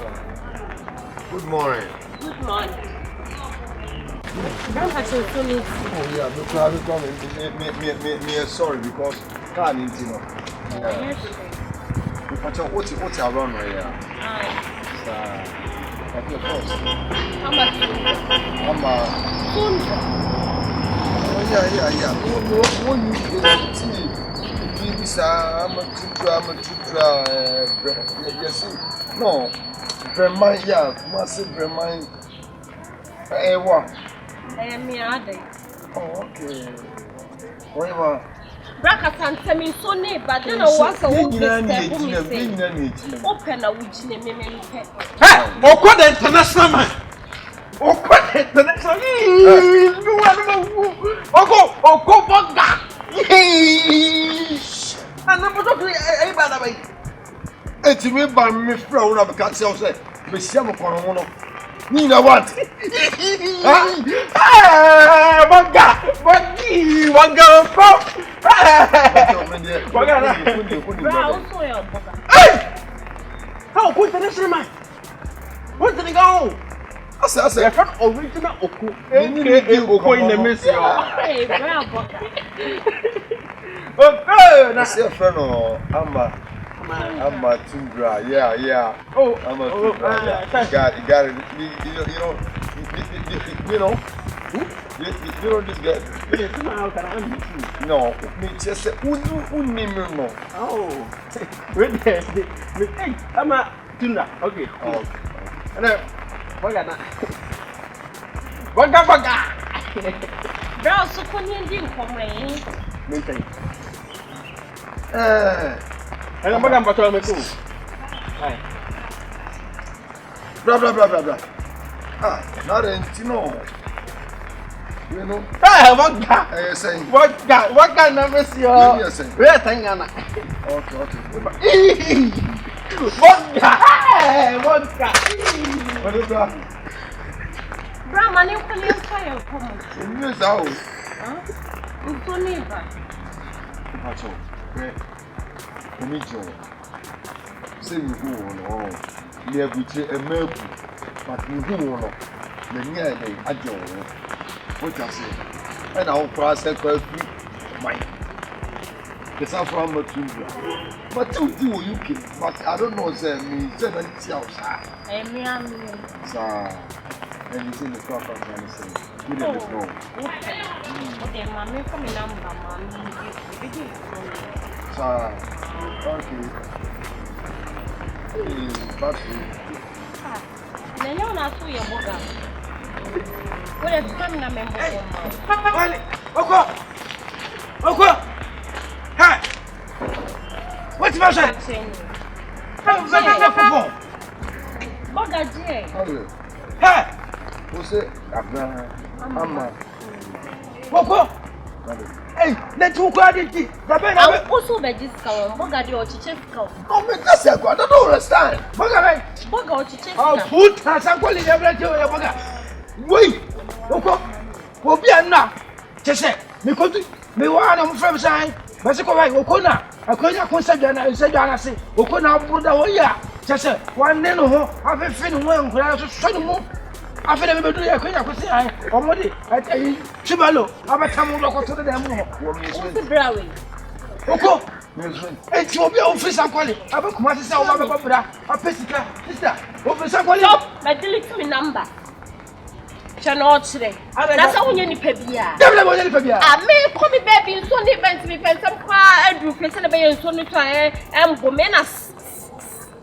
Good morning. Good morning. Don't have to tell me. Oh yeah, no problem. Me sorry because can't eat you know. Yes. But what's around here? Okay, first. How much? Oh yeah. What you tea? I'm a tutor. Yes. No. Bremai, yeah, massive Bremai. What? Me ade. Oh, okay. Whatever. Braka Santa me so ne, but then I was a woman. Open a witch name me. Hey, Okwa the international man. Okwa the international. Oko boga. And I'm not going to Eti me ba me fra una be ka se o se me sia mo kono ho no ni na what boga ko boga na Bra also your boga. How go international man what did go asa your friend original Oko aka Oko in the mess yo Hey, bra boga. okay na say friend no I'm a Tundra, yeah. Oh, I'm a Tundra. You got it. You know this guy. No, me just say, no. Oh, wait there. I'm a Tundra. Okay. Oh. And then, what got that? Bra so koni ndi nkomai. And I'm going to tell me too. Blah. Not you know. You know. Hey, what guy? Saying. What kind of mess you are? Where thing, Anna? Okay. What guy? What is that? Bra mani ukuli fire come. Yes, how? So neighbor. Pacho. Omijo. Say you go on. You have with a map, but you go on. The near day, I don't know. What I say? And I'll cross that question. My. The South from Matumba. But you do, you can. But I don't know, say me 7 hours. Sir. And you see the crop of anything. You don't know. Okay, mommy, come in number, mommy. Sir. Okay. Battery. Then you not to your boga. What is coming a member? Oko! Hey! What's my shot? Boga J. Hey! What's it? Amma. Oko! Hey, let's go at it. I'm also by discount. Boga the Ochicheska. Oh, me just I don't understand. Boga I'll Ochicheska. put us and call it every. Wait! Oko! Obiana! Just because me want to from sign. But I Okona. I couldn't consider and said, I say, Okona, Buddha, just one day, I've been feeling well, when I was so more. After the baby, I couldn't say, I already at a Chibalo. I'm a Tamu to the demo. What's the Browy? Oko! It's your office and quality. I will come to say, a physical sister. Office and quality. My delete number. Not today. That's how you need Pebia. I may call me baby in Sunday events. We can some car and do celebrate in Sunday and Gomenas.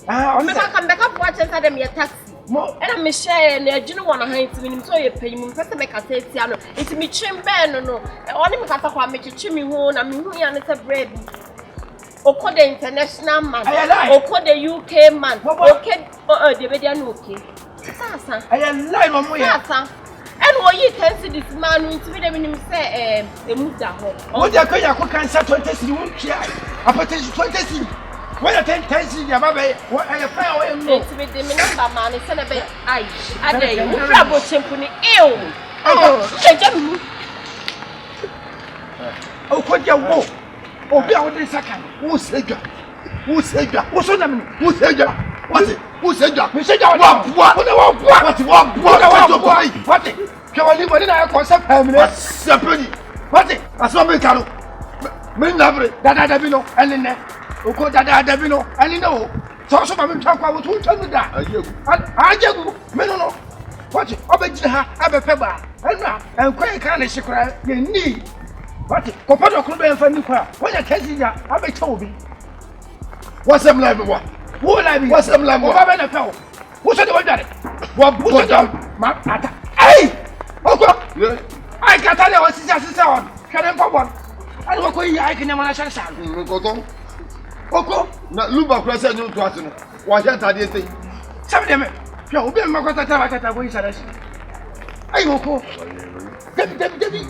I'm come back up watch and tell me a taxi. And I'm Michelle and I didn't want to hide to him, so you pay me first to make a say, it's me chim ben, no. Only me got to make a chimney home. I mean, who and it's a bread. Oko the international man. Oko the UK man. Okay, the Median okay. I am lying on my. And what you can see this man with me, when say, they moved that home. What you can say 20, you won't care. I put 20. When I can tell you, what I have found with the number man is a bit. I dare you, trouble chimpony ill. Oh, what you walk? Oh, be out this second. Who said that? What's your name? Who said that? What's it? Who said that? Me say that. What? What? Can I live within a concept family? What? That's what me can. Me never. Dada Davino, and in there. Oko Dada Davino, and you know. So I'm talking about who told me that. I just, me no. What? Obejina, Abepeba, and quite kind of secret, you need. What? Copato could be a funny crowd. What a case is that? I be told me. What's them like? Who like me? What's them like? Who said what that? What down? Hey! Okay. I can't tell you what sister on. Can I pop one? I don't know I can never share some. Okay. Now, look at President New Twatson. Why can't I do thing? Some of them. You'll be my contact. I can't wait. I will call. Debbie.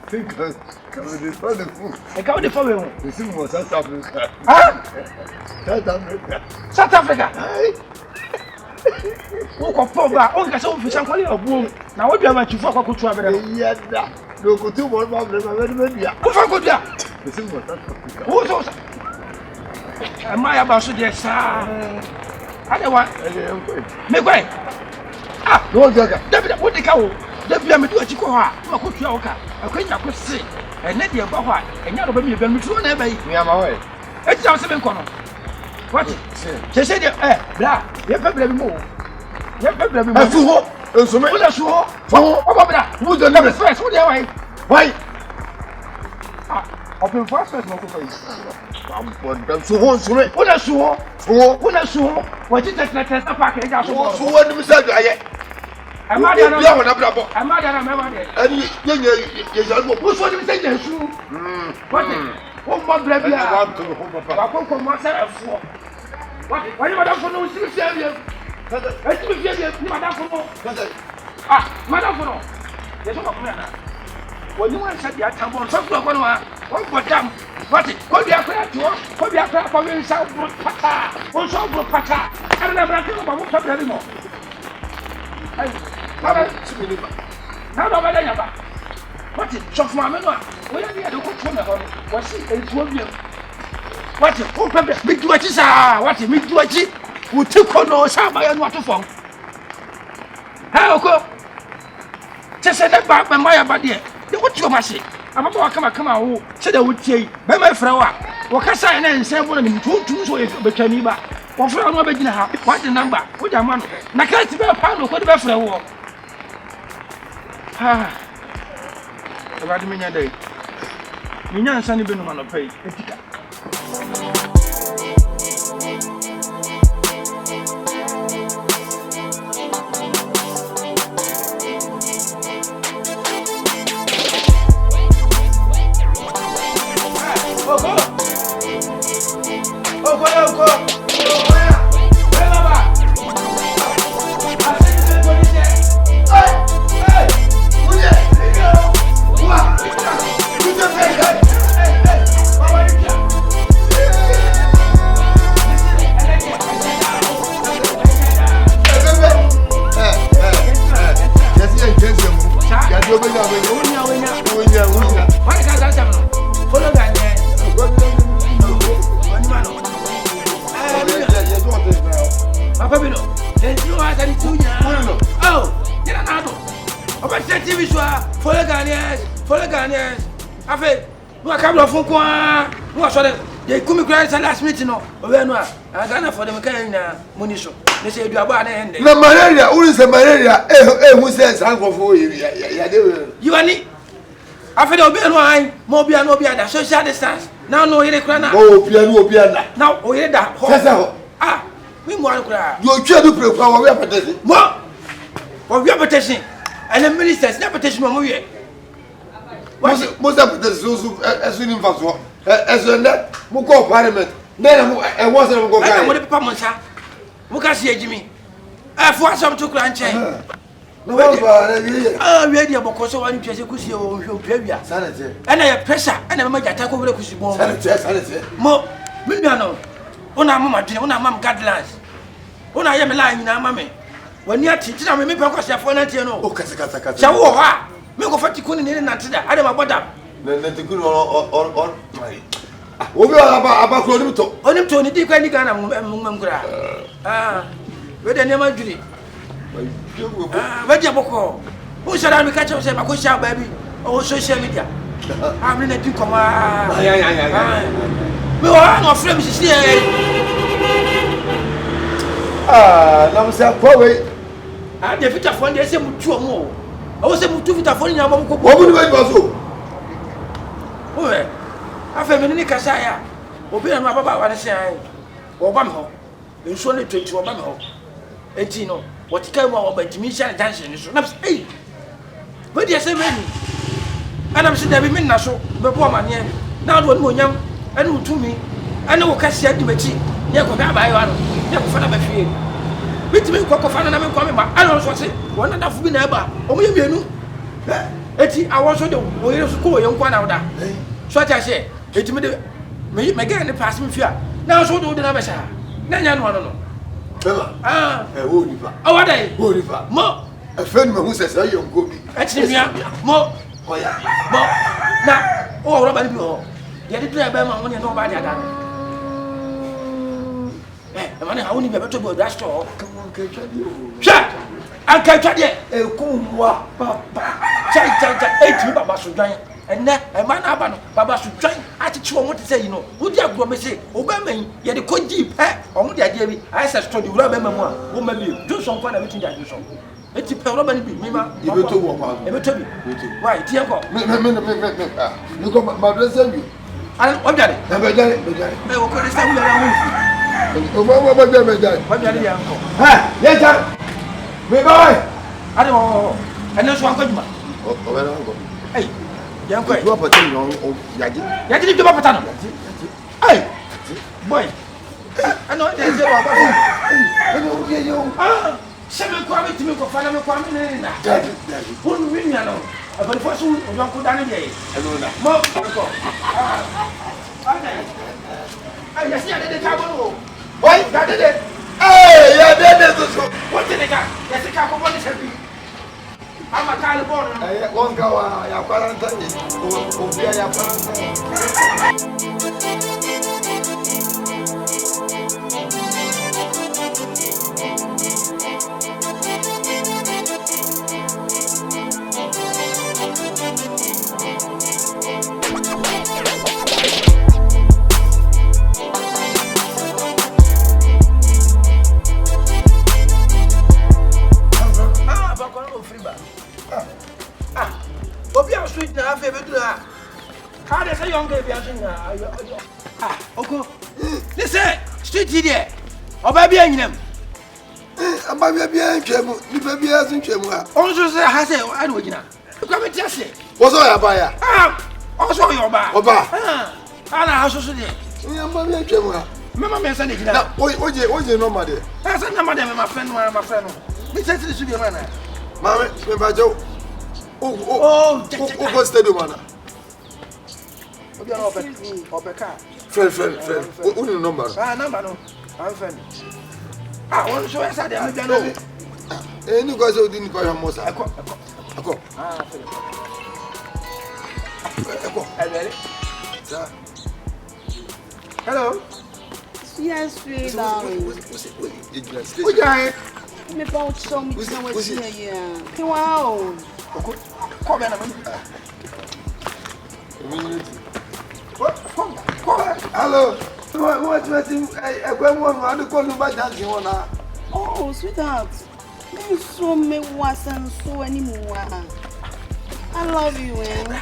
Think I can't defend you. This is South Africa. South Africa. Who can fall back? Only some fish and quality of boom. Now, what do you want to fuck up to have? Yes, no, go to one of them. Who forgot that? This is South Africa. Who's also? Am I about to get sir? I don't want. Make way. Ah, no, Jaga. David, what the cow? David, I'm doing a chico. I'm a cook. I couldn't say. And let you go. And you're going to be a true neighbor. Me on my way. It's our 7 corner. What? She said, blah, you're probably more. You're probably more. So, Who's the number first? What do you want? Why? I've been first. So, what's the what I saw? What I saw? What is that? Let's package. So, what do we say? I'm not going to I'm not going to and you who's what you say? What? Oh, my brother. I come from myself. What? Why you madam for no serious? Let's be here, madam for no. Ah, madam for no. There's no come here. When you want to set your time on something, one for them. What? What be a crack to us? What be a crack for me? South Pata, or South Pata. I don't have a about what anymore. Now, nobody. What is so for my man? Where are you going to what's it? It's one year. What is it? Big what is what is me do it? Who took on no Saba and what to form? How go? Just said that back my body. What you must say? I'm about to come out. Said I would say, by my flower. What can I say and say one of them two so if became me back. What for no beginner? What the number? What a man? Nakati be a pound of whatever for a war. Ah. About me a day. Minyan Sunny been on a pay. Last meeting, no, I got for them kind of munition. They say you are bad and the malaria, who is the malaria? Who says I'm for you? You are it. I feel no wine, more be no be at social distance. Now, no, you're a crana. Oh, piano. Now, oh, you're that. Ah, we want to cry. You're trying to prepare our reputation. What reputation? And the minister's reputation. Most of the Zuzu as soon as that, we go parliament. Then I wasn't going to go to Pamonsa. Who can see Jimmy? I forced some to crunch. No, ready about Koso and Jessica, and I have pressure and I make attack over the Kusibo. More, Miliano. Una mamma, una mam guidelines. Una am lying in our mammy. When you are teaching, I remember because you are for Nantino. Oh, Casacata. Shall me go for Tikun in Nantida. I don't know what up. Then the good or Obi aba kro nim to. Onim to ni di kwa ni Ghana mum kura. We de nema dwiri. We de boko. Who shall I catch up say ma ko sha baby. Oh social media. I'm in a do come. Me wa no frame sisi e. Na mo say kwa we. De fita fon de say mutu omo. O say mutu fita fon nya mo ko. Obi ni we so. Owe. Afa me ni kasa ya. Obi na ma baba wa ne say ai. Oba me ho. Nso ne 20 oba me ho. Enti no. Wotika mu oba dimension junction so. Na say, we dey say me ni. Ana mse da bi me na so. Be bo amane. Na do ni onyam. Ene utumi. Ene wo kase adi bachi. Ye ko ga ba yo ano. Ye ko fana ba fie. Bitimi ko fana na me ko me ba. Ana so se. Wona da fu bi na eba. Omo ye mienu. Eti awon so de wo yere so ko ye nkwa na woda. So ta se. Eti me de me ga ne pass me fia. Na so do de na be sha. Na nya no no. Bema. Wo ni fa. Awada yi. Wo ni fa. Mo. Efe ni me hu se say yo nko bi. Eti bia. Mo. Oya. Mo. Na o ro ba ni bi ho. Ye de try be ma won ne no ba dia da. E ma ne ha woni be to go that store. Come on, ke chadi o. Sha. An ka chadi. E ko wa papa. Chai eti baba so dwan. Enne e ma na aba no baba so dwan. Achichi wo te say no. Wo di agro me say obaman ye de koji pe. Omo di ade bi. I say store di wura be ma mu a. Wo ma bi. Do so kwa na metin di ade so. Eti pe wura ba ni bi. Mi ma. E be to wo pa. E be to bi. Why? Ti enko. Me. You go my bless you. An objare. E be jare. E wo ko le say wo ya wo. O mo be jare. Objare ya enko. Ha, ye jare. Me boy. Ade wo. Ene so anko juma. O be na ngo. Ei. Ya enko. You apa tin no yaji. Yaji ni juma patano. Ei. Boy. Ano de se wa ba. Eno ye yo. Sebe kwa mi timi ko fana me kwa mi ne na. Daddy. Wonu wi nya no. Abani fo so o jan ko dane de. Eno na. Mo ko. Ai ya si ade de ka bo. Boy, Da de de. eh, ya de so. What de ka? Ya se ka ko bo ni sebi. Ama ka le bo no. Eh, wonga wa ya kwaranta ni. O bia ya kwaranta. Obi a sweet na afa be dura. Ka de say yonga bi aso na. Oko. Ni say street here. Oba bi anyinam. Aba bia ntwemu, ni bia so ntwemu a. On so say ha say ade ogina. Kwa me ti ase. Wo so ya ba ya. On so yo ba. Oba. Ana ha so so de. Ni aba bia ntwemu a. Mema me say de gina. Na, oje normal de. Say na ma de my friend no. Me say ti su bi na. Mama, me ba jo. Oh, stadium ana. Obi ana obe ka. Friend. Who the number? Number no. I'm friend. One show esa de me no. Ni ko so di ni ko ya mo sa. Ako. Friend. Ako. Ready? Sir. Hello. Yes, sweet darling. What's your Me bout show me to what's here. Wow. Come on, hello. Oh, sweetheart. You so me wasn't so anymore. I love you, man.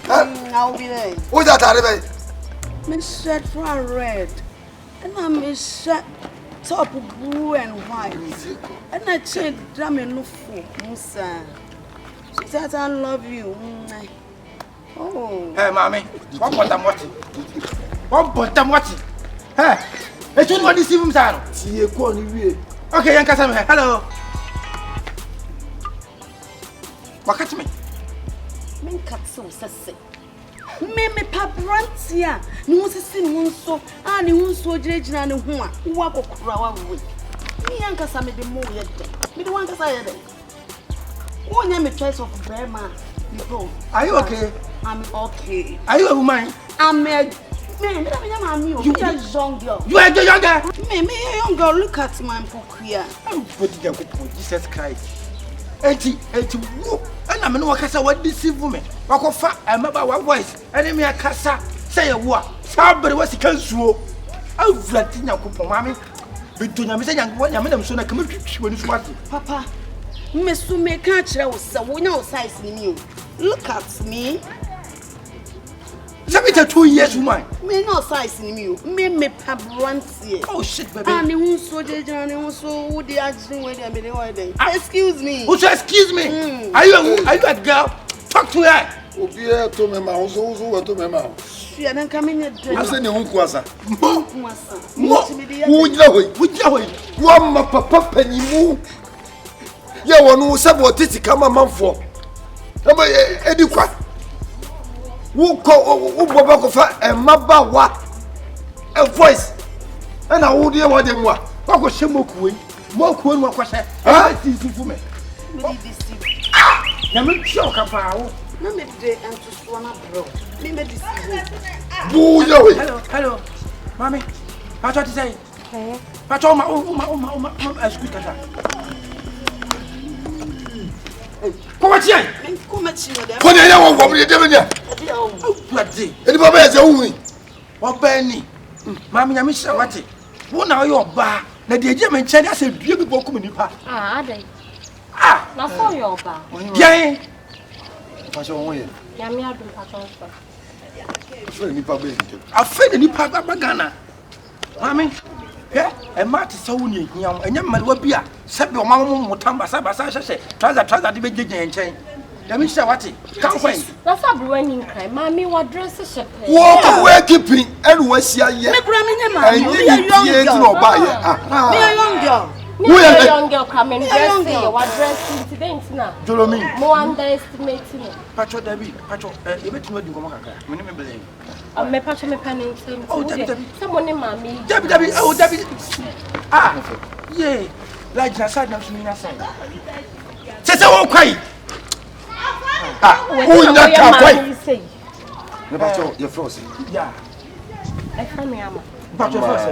I'll be there. What's that? Me shirt for red, and I'm shirt top blue and white, and I change drum and no fool, Musa. She says I love you. Oh. Hey, mommy. What I'm watching? What I'm watching? Hey, it's you want to see him, sir. Okay, young cousin. Hello. What catch me? Me cut so sassy. Me paprantia. No see so. And you so judge and who walk around with. Me young cousin, me the more yet. Me the one cousin. One me choice of Burma. Are you okay? I'm okay. Are you a woman? I'm a you are a young girl. You are a young girl. Me, a young girl. Look at my pokia. Jesus Christ. Eti, woo. And I'm no kasa what deceive woman. Wakofa, I remember one voice. And me a kasa say a what? Somebody was cancel. Oh, Vlatina Kupomami. Between them saying, what I'm so I come when it's what? Papa, Miss Sume can't show someone else size in you. Look at me. 72 years, woman. Me no size in you. Me pabrancy. Oh shit, baby. And you so dejan and so the action where they been hiding. Excuse me. Who excuse me? Are you a girl? Talk to her. Obia to me ma so to me ma. She and coming here. I say ne hu kwasa. Mo. Wo jira we. Wo ma papa panimu. Ye wonu se bo titi kama manfo. Eba edi kwa. Wo boba ko fa mabawa a voice and I would hear what them were. What was she mokuin? Mokuin, what was her? Ah, it's easy for me. Now, make sure, Capao. No, me today and to swallow bro. Me me deceive. Hello, mommy. I try to say, Patrol, my excuse me. Come on, here. Come at you. Put it on what you're doing there. Oh, bloody. Anybody has a woman? What Benny? Mammy, I miss what it. What now your bar? Now the German China said, beautiful community. Ah, they. Ah, now for your bar. Yeah. What's your way? Yammy, I'll do patrol. I fed any Pagana. Mammy, yeah, and Marty so young, and young man will be a several mamma Mutamba Sabasa, try that division and chain. Let me say what it can't wait. That's a running crime. Mammy, what dresses a walk away keeping and was here yet. Me a young girl. Me a young girl coming dressing. What dressing today now? Jolomi. More underestimating. Patrol Debbie, Patrol, you bet you go back. My name is I'm a patch of my penny. Oh, Debbie. Someone in Mammy. Debbie, oh, Debbie. Ah, yeah. Like the side of me, I say. Say, oh, quiet. Ah, who in that car? Quiet. You're frozen. Yeah. I find me, Amma. Patrol first.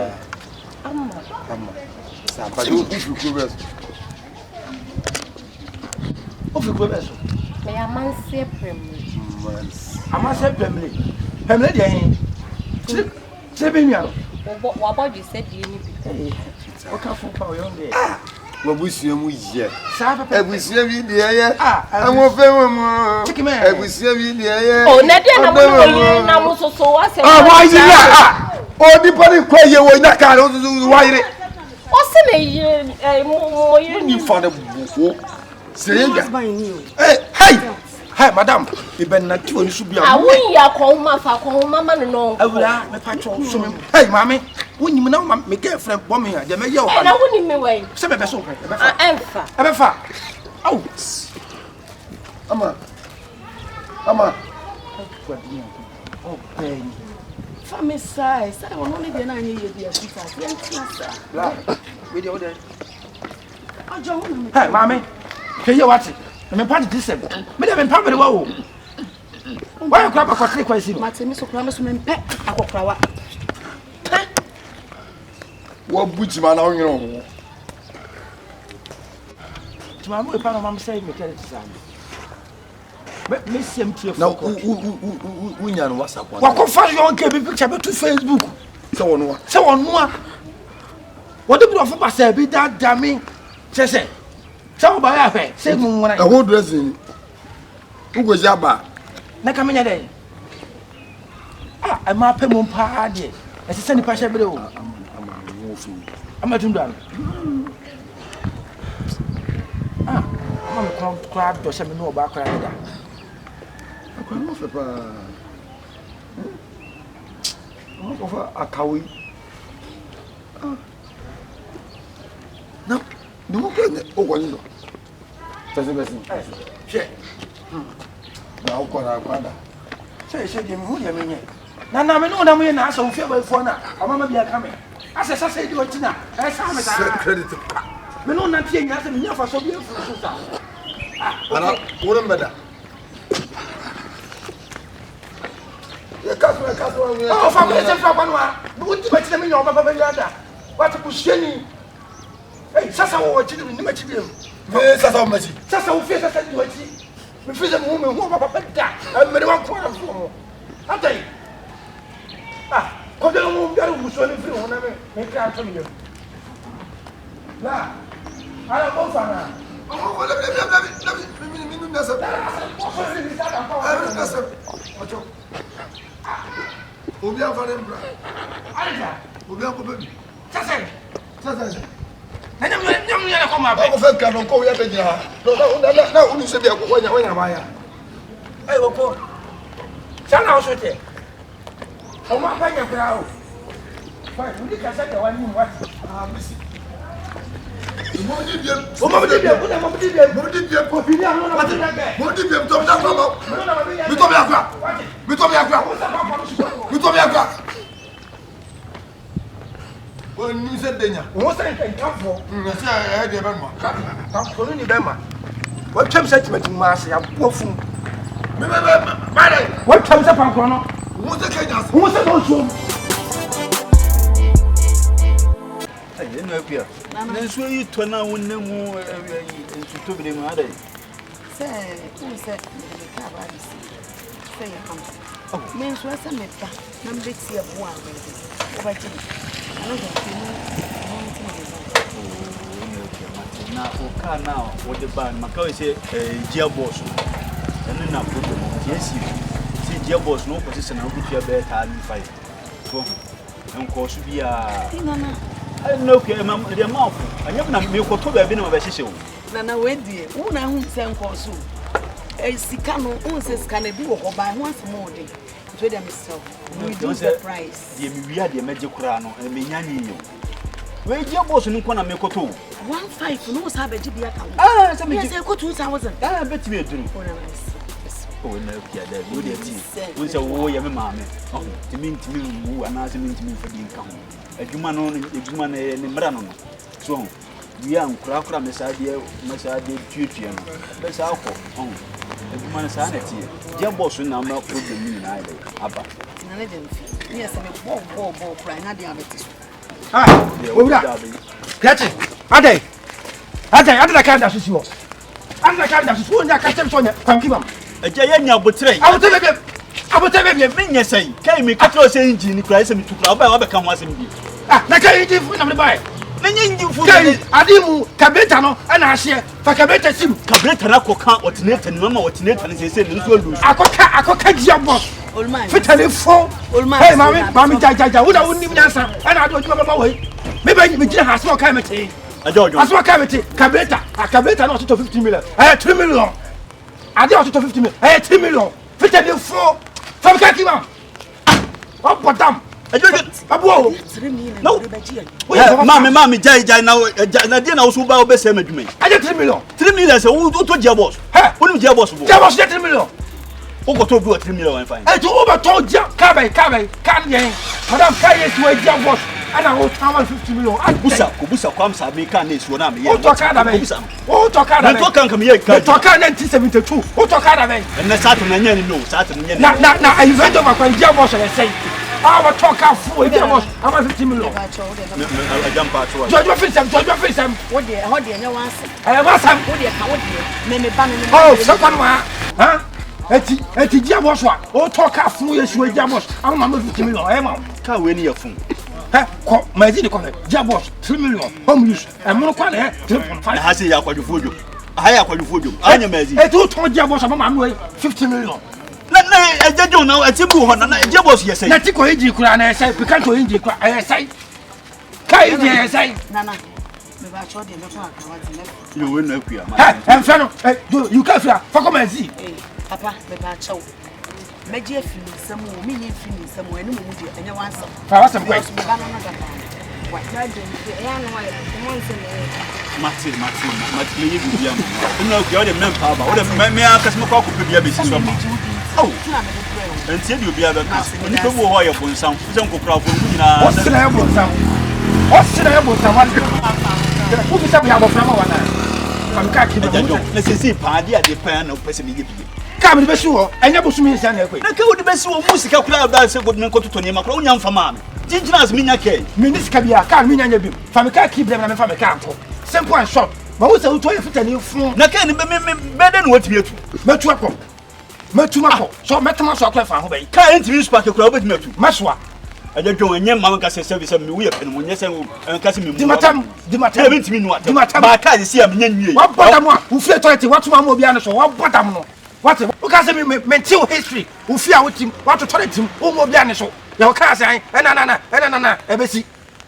Amma. But you could Of the Quebec. May a man say primly. I must have family. Family, eh? Sabinian. What about you said you need? What can for power young day? What we see him with yet. Sabbath, We see him in the air. I I'm a family. chicken man. We see him in the air. Oh, Nadia, I'm so I said, why is that? Oh, the body quiet when that car was why. what's the name? You found a book. Say it. Hey, madam, you better not do it. Should be a win ya call Mamma, no. I will have my patrol. Hey, mammy, when you know my girlfriend bombing her, they may yell. And I wouldn't me way. Some of us open. Emfa. Oh, Ama. Oh, baby. Family size. I will only be 9 years. With the other. Hey, mammy, can you watch it? I'm a party this time. Madam, I'm probably well. Why you grab a quick question? Martin, so promise me pet. I will cry. What butch man on your own? To my mother, Panama saying, me tell it to Sam. But Miss Empty. Now, who know what's up? What confess your own picture to Facebook? Someone more. What do you offer myself? Be that damning. Say, so by a pay. Say, when I won't dress in. Who goes Yaba? Nakamina day. Ah, I'm a pemon party. As a sunny passion below. I'm a doing. Ah, I'm a crab to send me no about crab. I'm off a cowie. No, no, oh, one. Doesn't listen. Shit. Now, Quana. Say, you mean. Now, I know that we are not so fair for now. I'm going to be coming. As I say, you want to know. As I'm a credit. We know not seeing us enough for so beautiful. What a better. Oh, family is from one. Would you mention me your Papa Yada? What a pushing. Hey, Sasa, what you do, much you. Sasa much. Sasa, who feels that you are. We feel a woman who are Papa and many one quarter for. I'll tell you. Ah, because the woman who's only free when I make out from you. Now, I don't go for now. Oh, let me. Obi afanem bra. Aja. Obi akobebi. Sasa. Sasa. Na nyam ya ko ma ba. Ko fe ka no ko ya be jira. Na unu se bi akoko nya ba ya. Ai wo ko. Sana o sote. O ma ba nya kra o. Fine, we ka sa ka wani what? Ah, misi. Mo di biem. Mo di biem ko fi ni anu na ba ti ga. Mo di biem to na ko ba. Mi to bi akwa. Mi to bi akwa. Wo ni se denya. Wo se nkan kafo. Se e de be mo. Ka ko ni be ma. Wo twem sentiment ma ase abofu. Me ba dai. Wo twem se pan ko no. Wo se kenya. Wo se no so. Aye no akua. Na so yi to na wonne mu entuto bi mu adai. Say, who said the car by the sea? Say, oh, means was a meta. Number 3 of 1. Over to I don't know. Na o ka now wo de ban maka we say gear boss. Eno na problem. Yes you. See gear boss no position na go tua be ta 5. So enko so bia. Nana. I know okay mam de mouth. Anya na me ko to ba bi na ba hihye wo. Nana we die. Who na hu se nko so. Sika no won se sika na bi wo ho ba ho asemo de. To them self. Reduce the price. Dey me wia dey meje kura no e me nya ni yo. We gear boss no ko na me ko to. 15 no sa beji bia ka. Ah, say me yes, I go 2000. Ah, bet me eduru. Oh, na kia da wo dey ti. Wo say wo ye me maame. Oh, timi wu ana se me ntimi fadi nka ho. Adwuma no ne mra no no. So, we am kura me sa de tuatua no. Be sa akọ. Oh. Adwuma no sa na tie. Dia boss na ma problem ni na ile aba. Na ne dem fi. Yes, me bo kura na de abeti. Ah, owura. Kati. Adai da kan da su siwo. An da kan da su so nya ka tem so nya kwanki bam. Eje ye nya botre. Abote bebe. Me nya sei. Kai me katro se engine ni kura se me tukura. Oba ka ho asem bi. Ah, na kai engine fu na me bai. Na nya engine fu. Kai adimu kabeta no ana ahye. Fa kabeta sim. Kabeta na koka alternator ni mama alternator ni se ni so lose. Akoka dia boss. Olman. Fitale fo. Olman. Hey mami jaja. Wo da wonni nyansa. Ana ado juma baba wei. Me ba me gina haso kai mete. Ajojo. Aswa kabeti kabeta no to 50 million. 3 million. Ade o to 50 million. 3 million. Fitale fo. Fam ka kiba. O potam. Ajojo. Abuo. 3 million. No. Mami jai na dia na usu ba obese madwuma. Aje 3 million. 3 million se wo to dia boss. Wonu dia boss bo. Dia boss 3 million. O go to do 3 million wan fine. To over to dia kan yen. Madam kai yes we dia boss. Ana o 50 million. Kubusa kwam sa me kan na esuo na me ye. O to ka da me. O to ka da me. Me to kan kam ye ka. To ka 1972. O to ka da me. Na sato na nya ni no, sato na nya ni. Na I invent over kwan dia boss le say. Our talk out for dia boss. Ama 50 million. I jump out to. Jojo fisam. What dey nya wanse. Wasam. What dey ka what dey. Me ba me. Oh, second one. Huh? Eti dia boss wa. O talk out for yesu dia boss. Ama 50 million. Ma. Ka we ni ye fun. Ko mazi de ko dia boss 3 million. Home use. Mo kwa na 3.5. Na ha se ya kwadufo odwo. Ha ya kwadufo odwo. Anya mazi. Etu to dia boss ama ma 50 million. Na ejejo na atibu ho na eje boss ye say. Na ti ko eji kura na say pikan to eji kura say. Kai eji say. Nana. Me ba cho de me fa ka wa ti me. You we na akua ma. Emfa no. You can feel. For come mazi. Papa, me ba cho. Meji afini samu, mi ni afini samu, eni mo mudi enya wansa. Fa wasam kwai. Me ba no na da. Wa na de ya no wa mo nse me. Mati ye bibia mo. Ina akua o de mempa ba. O de me aka sme kwa ko bibia be si so ma. Oh. Entie di obi abeka. Oni pe wo ho ye bonsam. Se nkokra fo mu nyina. O sira ye bonsam. Wa. Wo fi sa bu ya bofra ma wana. famika ki Ejajo na sisi paade ade pan na opese me yebi ka me be suwo enya bosu mi nsia na ekwe na ka wo de be si wo musika kula da se godmen ko toto ne makro unya mfa ma me jinjina as minya ke me ni sika bia ka me nya bi famika ki bi na me famika anko simple and short ma wo se wo to ye fitani fun na ka ni be de no watimi atu metu akọ metu makọ so metuma so akọ fa ho bai ka entimi spark kula obetimi atu maswa Ejajo enye ma nka se service me wo ye pene mo nye se nka se me mu dimatam e bentimi nu atam ba ka se am nya nwie wa bodam a wo fie toilet watuma ma obi an so wa bodam no what wo ka se me mental history wo fie a wotim wato toilet tim wo mo obi an so ya wo ka se an na e besi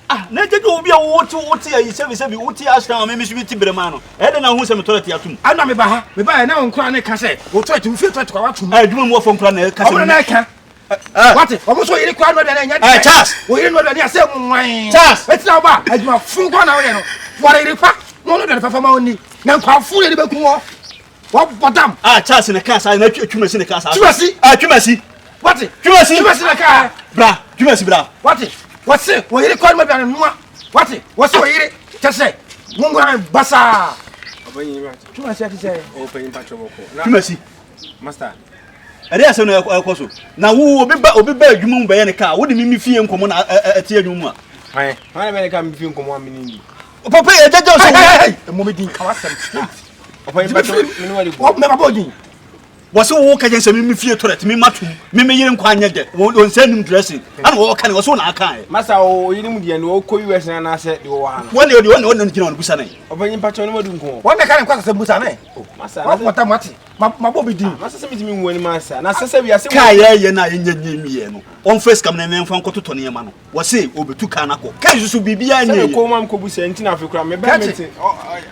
ah na Ejajo obi a wote ayi service bi wote ashram me misu biti brema no e de na hu se me toilet atum ana me ba ha me ba na won kura ne ka se wo toilet wo fie toilet kwa watum adwuma mu ofo nkura na ka se na ka what omo so yiri kwa no da na nya Charles wo yiri no da na se mwan Charles etina ba adwuma fun kwa na wo ye no for yiri pa no no da fa ma oni na kwa fu le be ku wo bodam Charles na ka sa na twumasi na ka sa twumasi twumasi what twumasi na ka bra twumasi bra what what's wo yiri kwa no da no what what's wo yiri tese mungu na basa obanyi ma twumasi ati se obanyi patro boko twumasi master ere ase no ekoso na wo obi ba adwuma mu be ne ka wo de mimi fie nkomo na ate adwuma mu a hai mana be ne ka mfi nkomo amini papa Ejajo so mo be din kawasem obanyi patro mini wali wo me babo din wo se wo ka jense mimi fie toilet mi matum mimi yire nkwa anya de won sanim dressing ana wo ka ne wo so na aka e master o yiri mu de ne o ko US na na se de wo ha no wone gina won busa nan obanyi patro ne wadu nko wo me ka ne kwa se busa na master wo pota mati mabo be din master se mitimi nwo ni master na sese bia se ka ye na yenya nyemie no on face kam na memfa nkototo ne ma no wo se obetu ka na ko ka susu bibia nya se ko mam ko busa nti na afekura me ba meti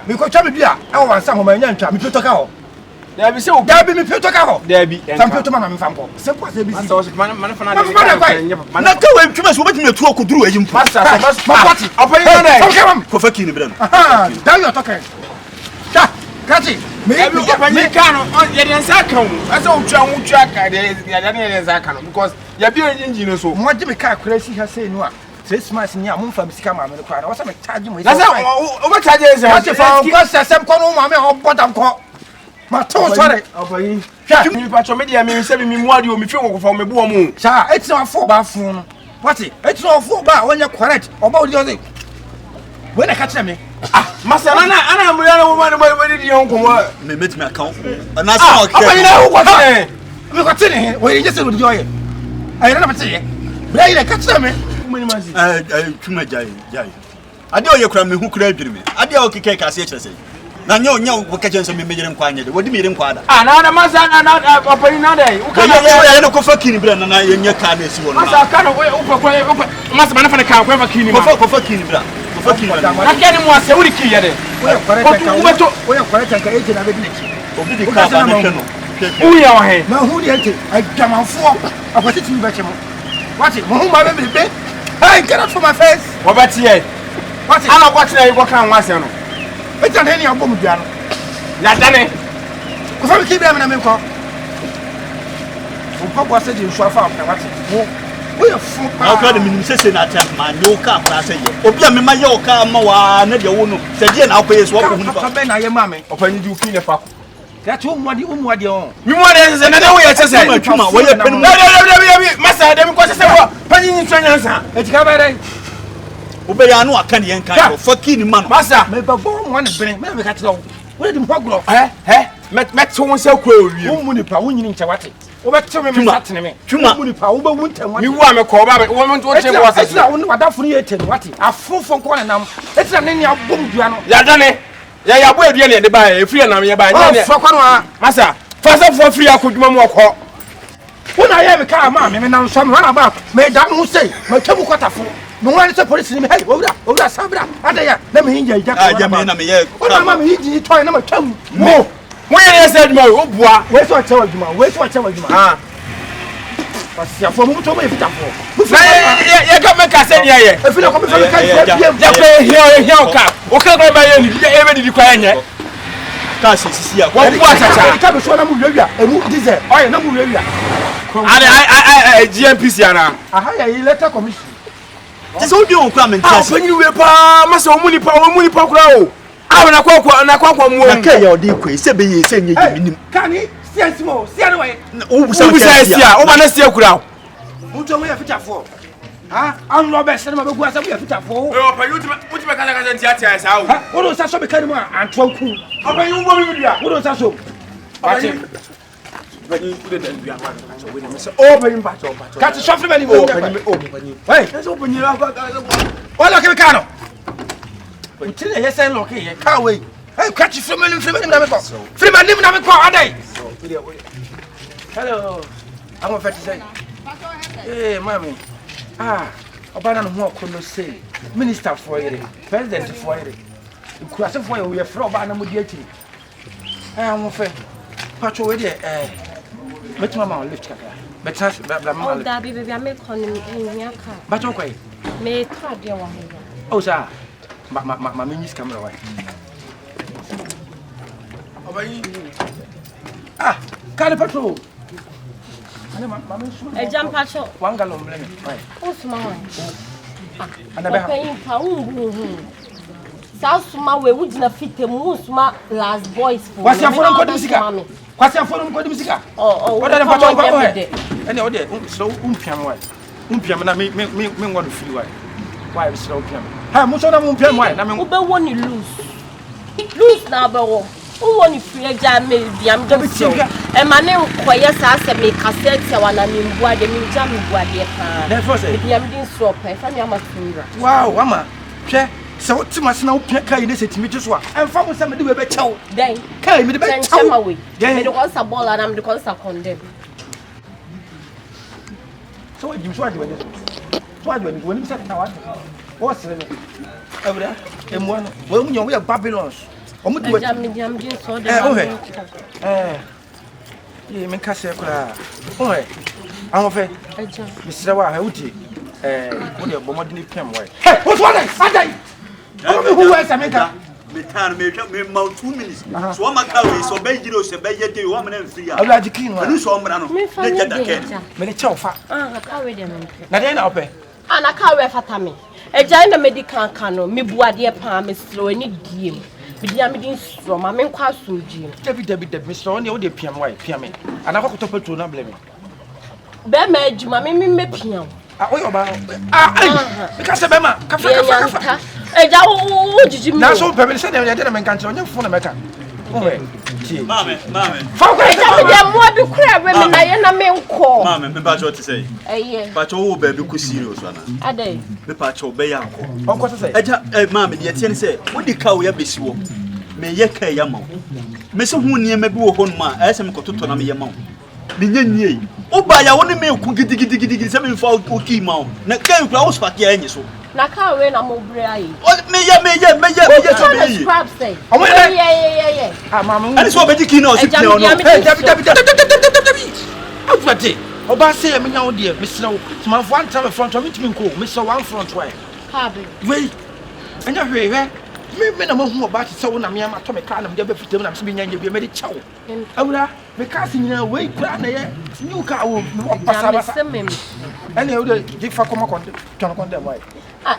mi ko twa me bia e wo wansa ho ma nya ntwa mi peto ka ho da bi se o da bi mi peto ka ho da bi sam peto ma na mi fampo se po se bi si master o se man fa na de na ka we twuma so obetumi atu okuduru ayi mpo master ma pati obanyi na dai ko fa kini bra no da yo to kan da kati me obanyi ka no ye de nsa kan ase o twa ka de ya de nsa kan because ya bi engine so mo je me ka akura si ha sei no a 3 months ni a mo mfa misika ma me no kwa na wo se me charge mo na se o ba charge ese ha se fa ko se sem ko no ma me ho bodam ko ma to sore obanyi mi patro me dia mi se mi mu ade o mi fi wo ko fa me bo mu sa eti na fo ba fun no what eti na fo ba wonya correct oba odi o se we na ka kire me master ana mu ya na wo ma ne di yon ko me metimi account na sa o ke obanyi na wo ko tene me ko tene we je se odi o ye ayi na pete ye bra yi na ka kire me mani masi twuma jai ade o ye kura me hu kura adwiri me ade o keke ka se kire se na nya wo ka jense me mejere nkwa anya de wodi me yire nkwa da na master na obanyi na dai wo ka ya ko fa kini bra na ye nya ka na esi won master ka no wo ko master ma na fa na ka ko fa kini ma ko fa kini bra ko fa kini na ke ni mo ase wuri ki ye de we correct ka eje na be di ki obi di ka ba na hwe no uya wa he na hu di ente adwamanfo akwati ti be che mo what mo hu ma be be hey get out from my face wo ba ti ye what ana ko tena yi ko kan wa se no eja na ni abom bia no ya dane ko fa ki bia me na me ko o pa bo se di nsu afa apa what wo ye fu na ko de minim sese na atam ma ne o ka pra se ye obi a me ma ye o ka ma wa na de wo no se die na akoye so ko hu pa be na ye ma me opanyi di ufi ne fa ko ya tu umwadi on mi mo de se na de wo ye sese twuma wo ye penu da masa de mi ko sese wo panyi ni twanya nsa etika ba dai obe ya no aka ne yen kan fa kini ma no masa me ba bo mo na bere me ka tiro wo di mpagro met won se ko owie wo mu nipa wo nyini nche wate wo be tire me satene me twuma mu nipa wo be wu ntam wate mi wu ame ko ba wo mo to che wo sese wo wadafo ni eten wate afofo nko na nam etira ne ni abom dua no ya dane ya bo edua ne de ba e free na me ba nya ne fa kwa no a masa fa se fo free akoduma mu okọ wona ye be ka ma me na nso me na ba me da mu sei me twabu kwatafo me wan se police ni me hey owura sabra ada ya na me hinja ija ah jame na me ye ona ma me hinji toy na me twam mo ye ne se aduma o bua we so chewa juma ah pasia fo mu to me fitafo ye ka me ka se ni ye e fi na ko me fa ka ya pe hia o ka o ka go ba ye ni e be di kwa enye ka sisi ya wo bua chacha ka be so na mu wiawia e mu diesel oye na mu wiawia I GMPC ana aha ya letter commission ti so bi on kwa me ah ntase panyi we pa masa o mu ni pa kura o awo na kwakwa mu na ka ya odi kwai se be ye se nye minim Can he see small? See anyway. wo ubu sa sia o ba na sia kura Mutu mo ya fitafo. Ha? An no be se na be gu asa mo ya fitafo. o pa yuti be kala ntia sa o Ha? Wo do sa so be kan mo anto ku. o pa yu bo mi dia Wo do sa so. Ati bani kude da bia ma so we na so o bani ba so Ka ti sofre bani o mo. bani Hey, so bani la ba wala ke ka no. Mutu ne yesa lo ke ye ka we. Hey, ka ti free mani na me ko. Free mani na me ko adai. Hello. I'm a vet say. Hey, mommy. Obana no ho no say. Minister for you, president for you. Nkurase for you, we free obana mo di akiri. I'm a fe. Patcho we dey met mama lift kaka. Better bla mama. Oh, Daddy, baby, I make on in your car. But okay. Me try dear one. Oh, sir. Ma minis camera why? obani Can patrol. A jump patcho. 1 gallon blame. Why? Oh, small. And I Paying pound. Sasuma, we would not fit a musma last boys for. What's your phone called Musica? What's your phone called Musica? Oh, what are the patrol? And the so umpiam why? Umpiam na me want to feel why. Why is slow piam? Ha, musona umpiam why? Na me Ube want you lose. Lose now, but who want you free jam me biam just and my name quiet as a make cassette one and in boy the min jam boy the car. Therefore say biam din swap if I'm a finger. wow, mama. Che, so what must now kai this to me just what? And from some do be chow. Then Kai me the be chow. away. Then the cause a ball and I'm the cause a condemn. So what you try to do? What when you said now what's the name? Every and one when we are Babylons. Omo do it. Jam din so Ye me ka se kura. Oh, am fe. Misra wa ha uti. Wo de bomodini pem why. Hey, what Adai? Who else America? me tan me twa me ma 2 minutes so o maka we so be giro se be ye dey o mena free Abla jikin wa. ni so mra no me na jada ken Me le chofa. ka we dem. Na dey na ope. Ana ka we fata me. Eja na medical kan no me buade pa me slow ni diem. Bidia me din so ma me kwa soji. David Mr. Oni o de piam why piam me. Ana ko to petrol na blame. Be ma adwuma me piam. Oyo ba. Because be ma ka fa. Eja wo jiji me. Na so pe me say dem dey na me kan tro nya fo na meka. mame Fa ko eja me dey mo bi kura be me na ye na me nko. mame me ba cho te say ba cho wo ba bi ku serious ana Adai me pa cho be ya ko onko say eja mame de tie ne say wo di ka wo ya besi wo me ye ka ya ma me se hu niam bi wo ho no ma ese me kototo na me ye ma me nyanyie wo ba ya wo ne me ku gidigidi se me fa o ki ma na kan kura wo spark ya enyi so na ka we na mo bre ayi. me ye so be yi Scrap say. Omo Yeah. mama. ani so be di ki na o si pia no Hey, David. Outfit. Oba say me nya wo de, me sna wo. Ma fo anta me front, me timi nko, me so one front why. Habe. Wei. Anya hwe. Me na mahu oba ti se wo na me ama to me ka na me de be fitem na me nya nya bi me de chawo. Awura, me ka se nyina wei kura na ye. Nyu ka wo basa. Ene wo de di fa koma konde. Ton konde why.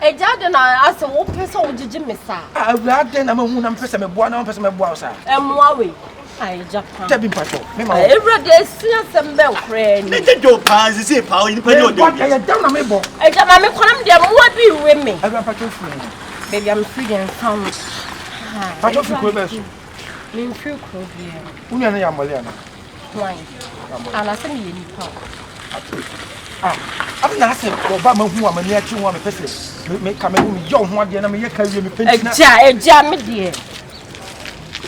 Eja de na ase wo pese wo jiji me sa. Awura de na mahu na me pese me boa na me pese me boa sa. Emwa we. Ai Japan. Tabi mpacho. Me ma. Every day see sembe okra ni. me te do pa si pa o ni pa ni o de What ya down na me bo. Eja ma me konam de mo bi we me. Awura mpacho fu. Baby I'm free and sound. Mpacho fu ko be so. Me free ko bi. Unya na ya mole ana. Why? Ala se me ni pa. I'm not saying Obama who am near to one person. Make come and yo one day and I'm here carry me pension. Eja me dear.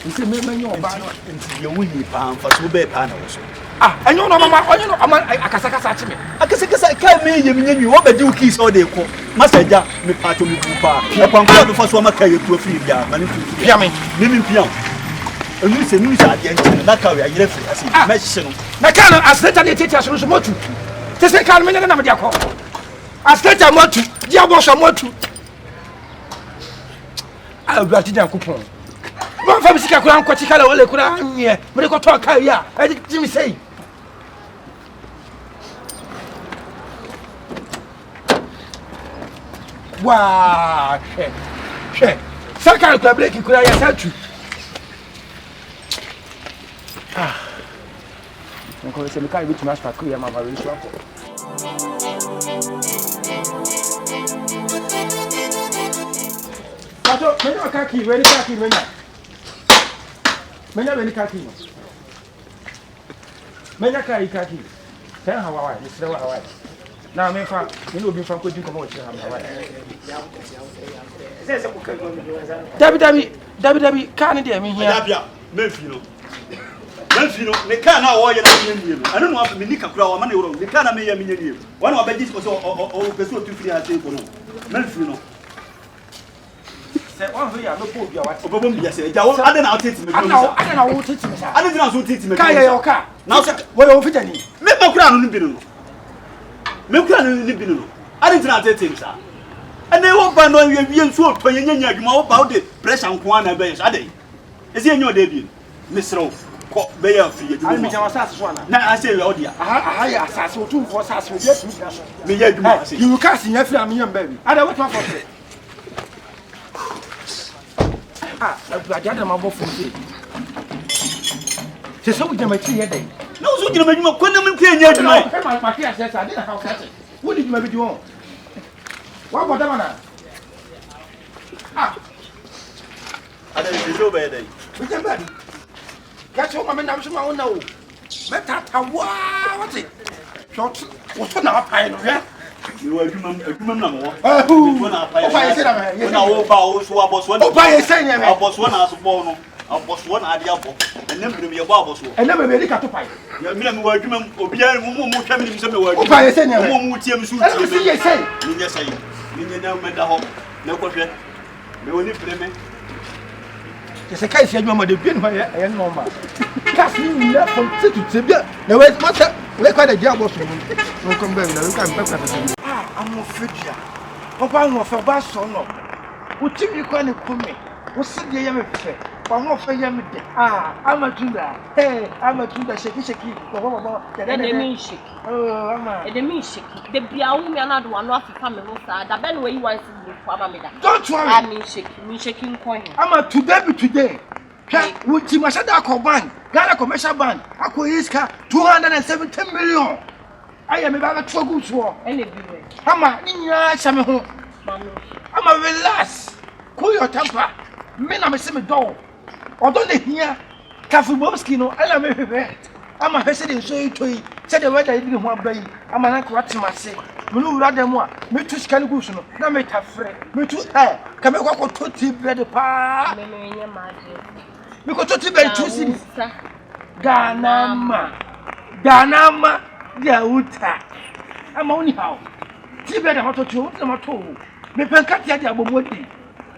You see me you Obama. you wi pa am fa so be pa na wo so And you know mama, you know akasa me. akese ka me ye me nyanwi wo be di uki so de ko masaja me pa to me bu pa e kwan ko be fa so maka ye tu afiri bia ma ne tu Pia me. me pia enu se mi sa de nchen na ka we ayere firi ase me hye no Na kan asleta de tete aso so motu. Te se kan me na me dia ko. Asleta motu, dia bo so motu. Awura ti dan kupon. Ba fa bisika kura an kwati kala wole kura nye. Me ko to ka ya. E di mi sei. Wow, che. Saka ko break kura ya satu. Ah. Nko se me kai bitu master ko ya mama we so akọ. Pato, menya kaki, we ni kaki menya. Menya we ni kaki. Menya kai kaki. Sen Hawaii, ni sere Hawaii. Na me fa, ni obi fa ko din ko mo chira Hawaii. Say ko kan Dabi kan dey me here. Dabia, Memphis no. Memphis no, me kan na wo ye na me nie no. Anu no afa me nika kura wo ma na woro. Me kan na me ye me nie. Wan wa beji ko so o peso tu firi ase ko no. Memphis no. Say one for ya no po bia what. Obobo mbia se. Ja wo ade na o tete me ko no. Ade na wo tete me sa. Ade na so tete me. Ka ye yo ka. Na so wo yo fitani. me ma kura no bi no. Me kura no bi no. Ade na tete me sa. Ene wo ba no wie nso to nyanya adwuma wo ba wo de pressure nko ana be so ade. Ese enyo de bi. Misro ko be ya fi adwuma. Ani mi jawa sase so ana. Na ase we odia. Aha ya sase o tun for sase o bi atumi na so. Me ya adwuma ase. You can see ya fi am yam baby. Ada what for say. Ah, abuja da ma bo fun say. Se so jama ti ye dey. Na wo so gina adwuma ko na me kwa nya adwuma. Ma ki ase sa dey na how say. Wo di juma bi di won. Wa bo da mana. Ah. Ada ni so be dey. We can bad. Catch your man, I'm sure I know. Meta, what it? Short, what's on our pile, yeah? You are human number. Oh, I said, I'm a boss, who are boss one. Oh, by saying, I was one as a bono. I was one idea, and then be a bubble. And never really cut to pie. You mean, we're human, or be a woman coming in some way. Oh, by saying, I'm going to say, yes, say, you know, mental home, no question. No one play me. It's a case of the pin by a normal. Casting left from city to Tibia. The way master, we quite a job of him. No come back, no come. Ah, I'm a future. Papa, I'm a fabas or no. What you can call me? What's the yammy? I'm off a yammy. Ah, I'm a Judah. Hey, I'm a Judah shaky. And they mean shaky. Oh, I'm a mean shaky. The Biaumi another one off the family. The Ben way you want to do for Mamma. Don't worry. I mean shaking coin. I'm a today. With Timashada Coban, Ghana commercial ban, Aquisca, 270 million. I am about 2 good war. Anyway, I'm a Samu. I'm a relax. Cool your temper. Men are a semi dog. Although they hear Cafu Bobskino, I am a I'm a hesitant so you said the weather didn't want to I'm an uncle to myself. Mulu rather more. Me too scaluguno. No make a friend. Me too air. Come and walk to tea bread pa. Because to tea bread 2 cities. Ganama, Yauta. I'm only how. Tea bread about to two, number 2. Me pencatia de abomodi.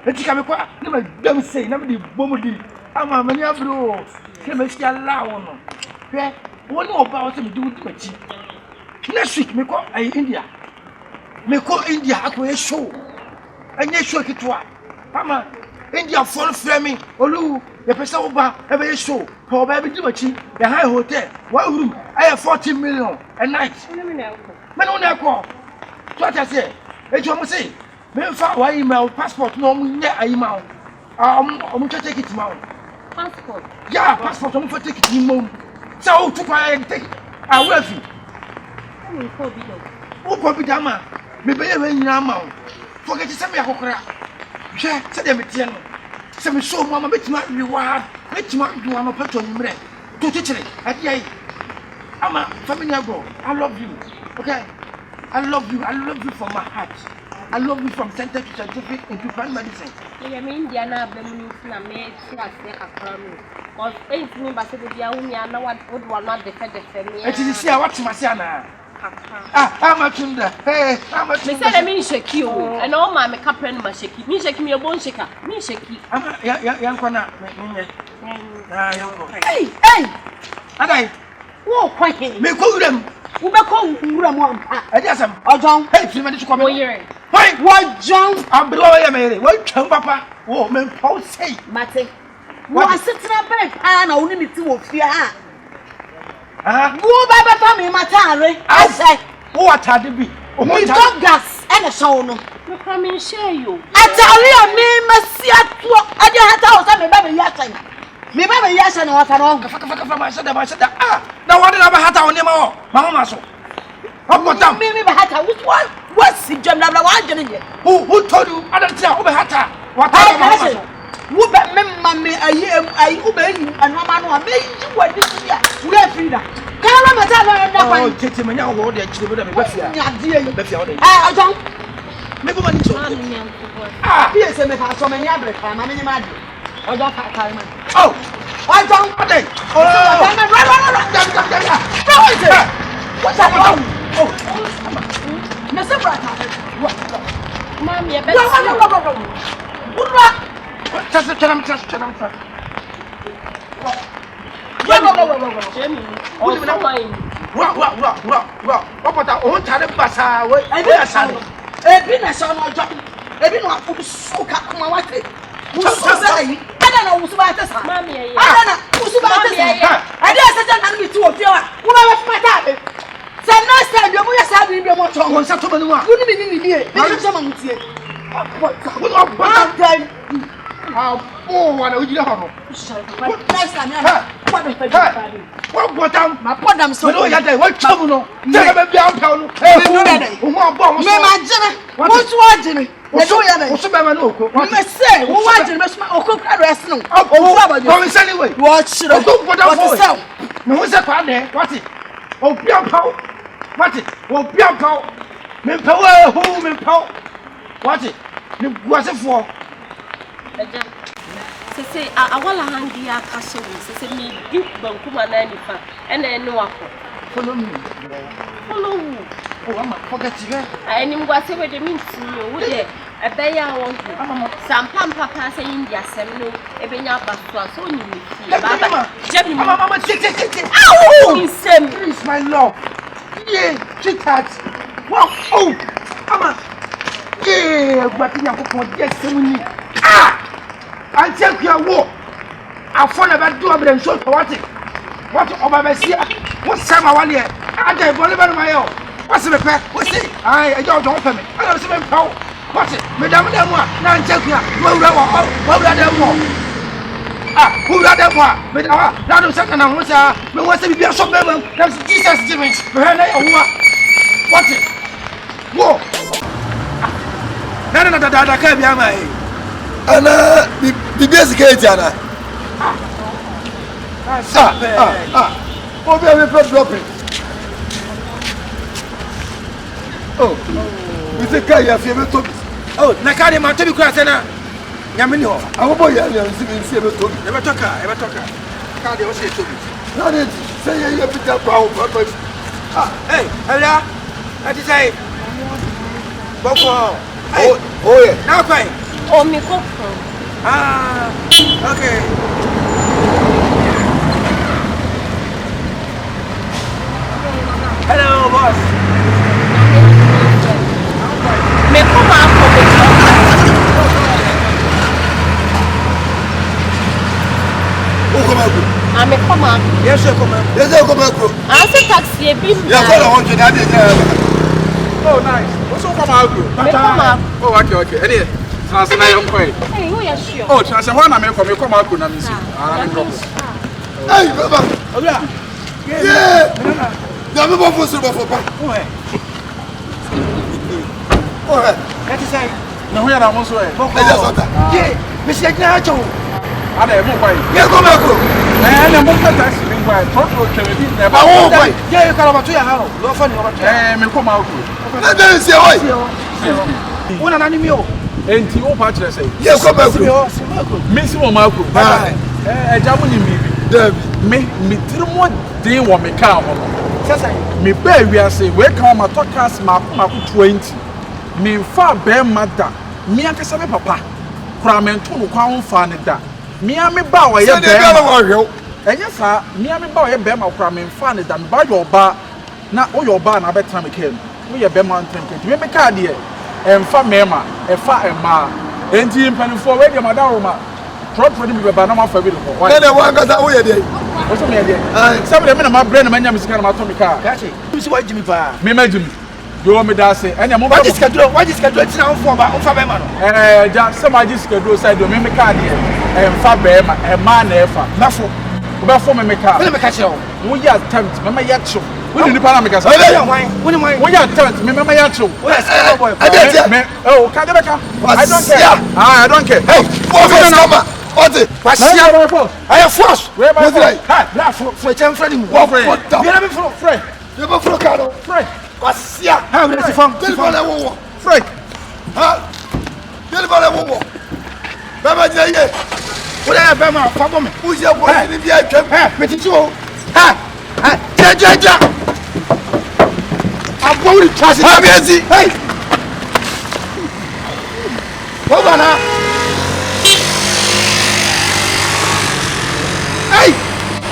Let's come qua. Never don't say, never the bomodi. I'm a mania bro. Chemistry allow. One more about to do with my tea. Next week, me call India. Me call India, I will show. And yes, show it to her. Mama, India phone framing, Olu, the person over every show. For baby, do a cheap, the high hotel, 1 room. I have 14 million a night. Man on that call. What I say, it's almost say, me found my email, passport, no, email. I'm going to take it tomorrow. Passport? Yeah, passport, I'm going to take it tomorrow. So, to take it. I will see. Who could be Dama? Maybe when you're out. Forget to send me a cockra. Share, tell them it's young. Some show Mamma, bet my reward. Let you do I'm a patron in bread. To teach it. At the I'm a family bro. I love you. Okay? I love you from my heart. I love you from center to scientific into plant medicine. I mean, Indiana, the minister made a crumb. Because 8 members of the Yaumi know what would not defend the family. It is here, what's my son? Ah, I'm a tunda. Hey, I'm a tunda. I mean, shake you. And all my makeup and my shaky. Me shake me a bone shaker. Me shaky. I'm a young corner. Hey! And I Whoa, quite. may call them. Who call Ramon? I guess I'm. Oh, John. Hey, 3 minutes to come here. Why, what, John? I'm below a man. What, Papa? Oh, man, how say? Mate. What sitting up and only me 2 of fear. Go by family, Matare. I say, what had to be? We got gas and a show. No, come and share you. I tell you, me, Messia, na wata no Kafaka masada. Ah, na wade na ba hata woni ma wo. Mama so. Okotam. Me ba hata. What's the jam na wa jene ye? Who told you adantia wo be hata? Wata mama so. Wo be me ayi wo be yi anoma no a me yi wadi so ya. Wo afida. Kala mata na kwa. Oh, tete manya wo de akire be be fia. Nya de yi. Be fia wo de. Ojon. Me bo mani so. Ah, bi ese me fa so me nya bre fa ma me nya ma de. Ojon fa kare ma. Oh, Ojon ade. Oh, what's that? Oh, Mr. Brata. Mom, you say I want to hang the castle. Say me deep bankuma na nipa ene no akọ. Follow me. Follow who? Oh, I'm forget you. I nim go say we dey mean to you. Wo dey ebeya won. Sampam papa say India sem no ebenya baso so ni mi. Baba. Jebi mi. Mama, take. Ow! Insem. Please, my love. Yeah, check that. Wow. Oh, Mama. Yeah, but you have to get some. Ah! I take your walk. I fall about do a show to what it. What over Messia? What's time I want here? I don't believe in my own. What's the pair? What's it? I don't open me. I don't see my power. What's it? Madame Demois, now take you. What would I do? Ah, who would I do? Madame, now the second I want to be a shop member. That's Jesus Jimmy. What's it? Whoa. No, I can't be on my. Ana the basic etiana. Obi am pe dropping. Oh. We say kai ya fi be to. Oh, na ka de ma to bi kura se na. Nyame ni ho. Awobo ya na nsi bi nsi be to. E be toka. Ka de o se to bi. Na de say ya bi ta pa o pa. Ah, hey, hello. Ati say. Boko. Oh yeah. Now fine. Oh, me cook. Ah, okay. Hello, boss. Me come out for me. Come out. I me come out. Yes, sir, come out. Yes, come out. I say taxi be. Ya call on you that is. Oh, nice. What's up, come out? Me come out. Oh, okay. Anyway, transfer na yom koi. Hey, who you sure? Oh, transfer one na me come out na me see. Na me drop. Hey, baba. Oga. Yeah. Na me bo fosu bo fopa. Oh, Ati say. Na ho ya na mo so e. e just ota. Yeah, me see na acho. Ada e mo koi. Ya come out. Na mo pa taxi me koi. Toto tele bi na ba. Awo koi. Yeah, you can about to your house. Lo fa ni about to. Me come out. Na dey see oi. Una na ni mi o. Enti o pa kire say. Ya come out. Me si mo ma ko. Eja mo ni mi bi. David. Me tirimo dey wo me ka ho no. Sasa. Me ba wi ase we ka ma to cast ma ko 20. Me fa be mada. Me akasa me papa. Kura me nto no kwa ho fa ne da. Me a me ba wo ye be. Say dey go wo hwe. Enye sa me a me ba wo ye be ma kura me fa ne da. Me ba yo ba na o yo ba na betra me kem. We ye be ma ntrenke. Me ka de emfa mema, efa ema. Enti mpanifo we de madam ma. Proper ni be ba na ma fa bi de ko. Na dey wan kasa wo ye dey. What's me there? Somebody me na my brain na manya sika na ma to me car. Kachi. You see what Jimmy pa. Me majimi. Do me da say. Enya mo ba. What is schedule tina on for ba on fa be ma no. Ja some ma schedule side do me car there. Emfa be ma, e ma na efa. Nafo. Oba for me meka. Let me catch you. Wo ya attempt, mama ya cho. Wo ni nipa na meka sa. Wo ya attempt, me mama ya cho. Wo ya boy. Oh, ka de beka. I don't care. I don't care. Hey, what is number? What is? I am force. Where my friend? Ha, na for chem friend mu. What friend? You na me friend. You go for card. Friend. Kwasia. Ha, we dey from. Telephone na wo. Friend. Ha? Telephone na wo. Baba je ye. Wo dey be ma fa bo me. Wo je bo ni bi atwam. Ha, me titi o. Ha. Ha, ja. Abo wi trust. Ha bi ezi. Hey. Wo bana. Hey.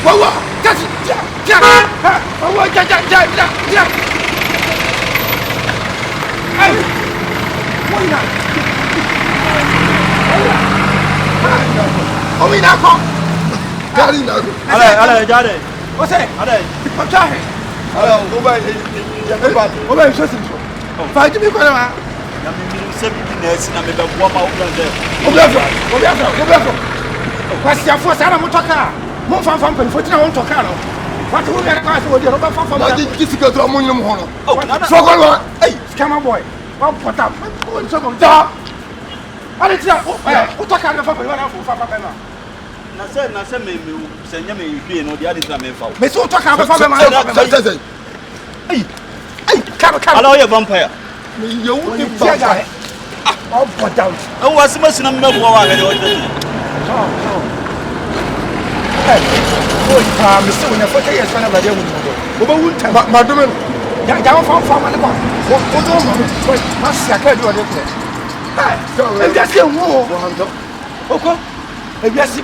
Wo. Catch. Ja. Ha. Wo ja. Hey. Wo ina. Omi na ko. Gari na go. Ale, jade. O say. Ale. O tahe. Ala o ba ya ko ba. O ba so sinso. Fa ji mi ko na ma. Na me mi se bi na esi na me be boa ma wo brande. O bi afro. Kwasi afo sa na mo toka. Mo fa pe fo tina won toka no. What wo ya ka so wo di ro ba fa. Na di difficult to mo nyum ho no. Oh, na. So go no. Hey, scammer boy. Wa pota. O so mo da. Ale tia. O toka na fa pe wa na fa pe ma. Na se me se nya me hwie no dia de na me fa. Me so toka ba fa pe ma. Say. Hey, come. Ale o ye vampire. Me ye wo di Tia ba. ga. O pota. E wo asima sina me boa wa ga de o tete. So. Hey. O me se wo na 40 years na ba de mu. O ba wun ta. Ma do me. Ja fa ma ne ba. O do ma. Ma sia ka bi o de ko. Hey, e bi ase hu o. Oko. E bi ase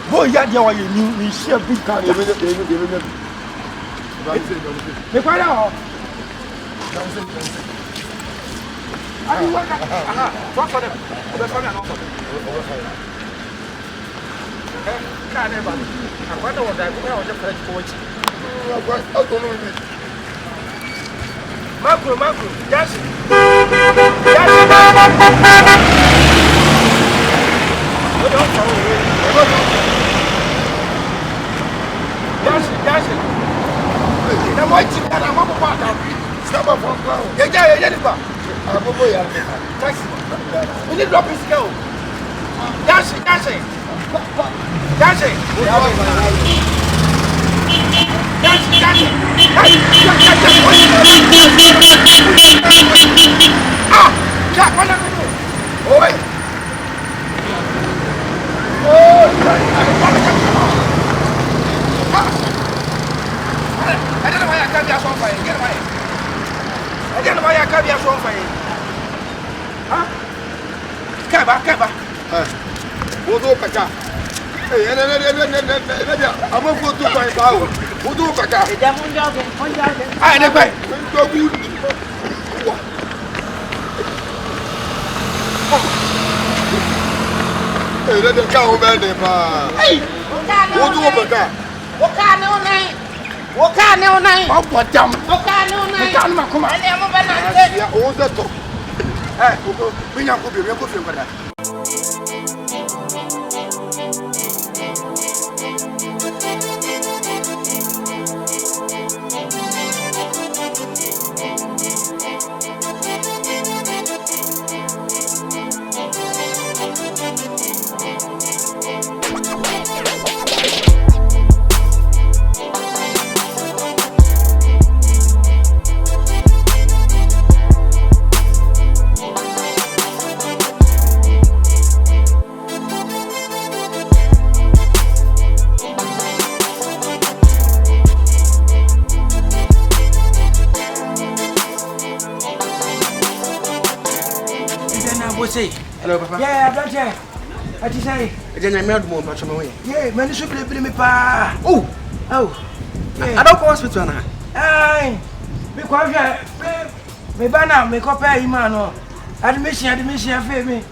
boy ya dia wa ye ni share big car. Me kwa da ho. Ari wa ka. Aha, for them. O be for me no for. Ka ne ba. Akwa da wo da ko o je fresh ko chi. Macro, yes. Yes. Na mo ti na mo pa ta. Saba for clown. Ye ni ba. Abobo ya. Taxi. We need drop his girl. Yes. Ah, Jack, what are you? Oi. I don't know why I can't be a song for you. Get away. I don't know why I can't be a song for you. Huh? Kaba. Wo do paka. Eh, na amo go to pa ba o. Wo do paka. E dem on joge. Ah, ne gbe. Ndo good. Eh, le de ka o be de pa. Hey, Wo do paka. Wo ka ne onai. ma bo jam. Wo ka ne onai. Me kan ma kuma. Ele mo ba na se. Ya o ze to. Eh, ko mi nya ko bi me ko fi ngada. Hello, Papa. Yeah, don't you? What you say? Then I made more much away. Yeah, man, should be me pa. Oh, I don't go hospital now. Aye. Because me bana me copy imano. Admission fe me.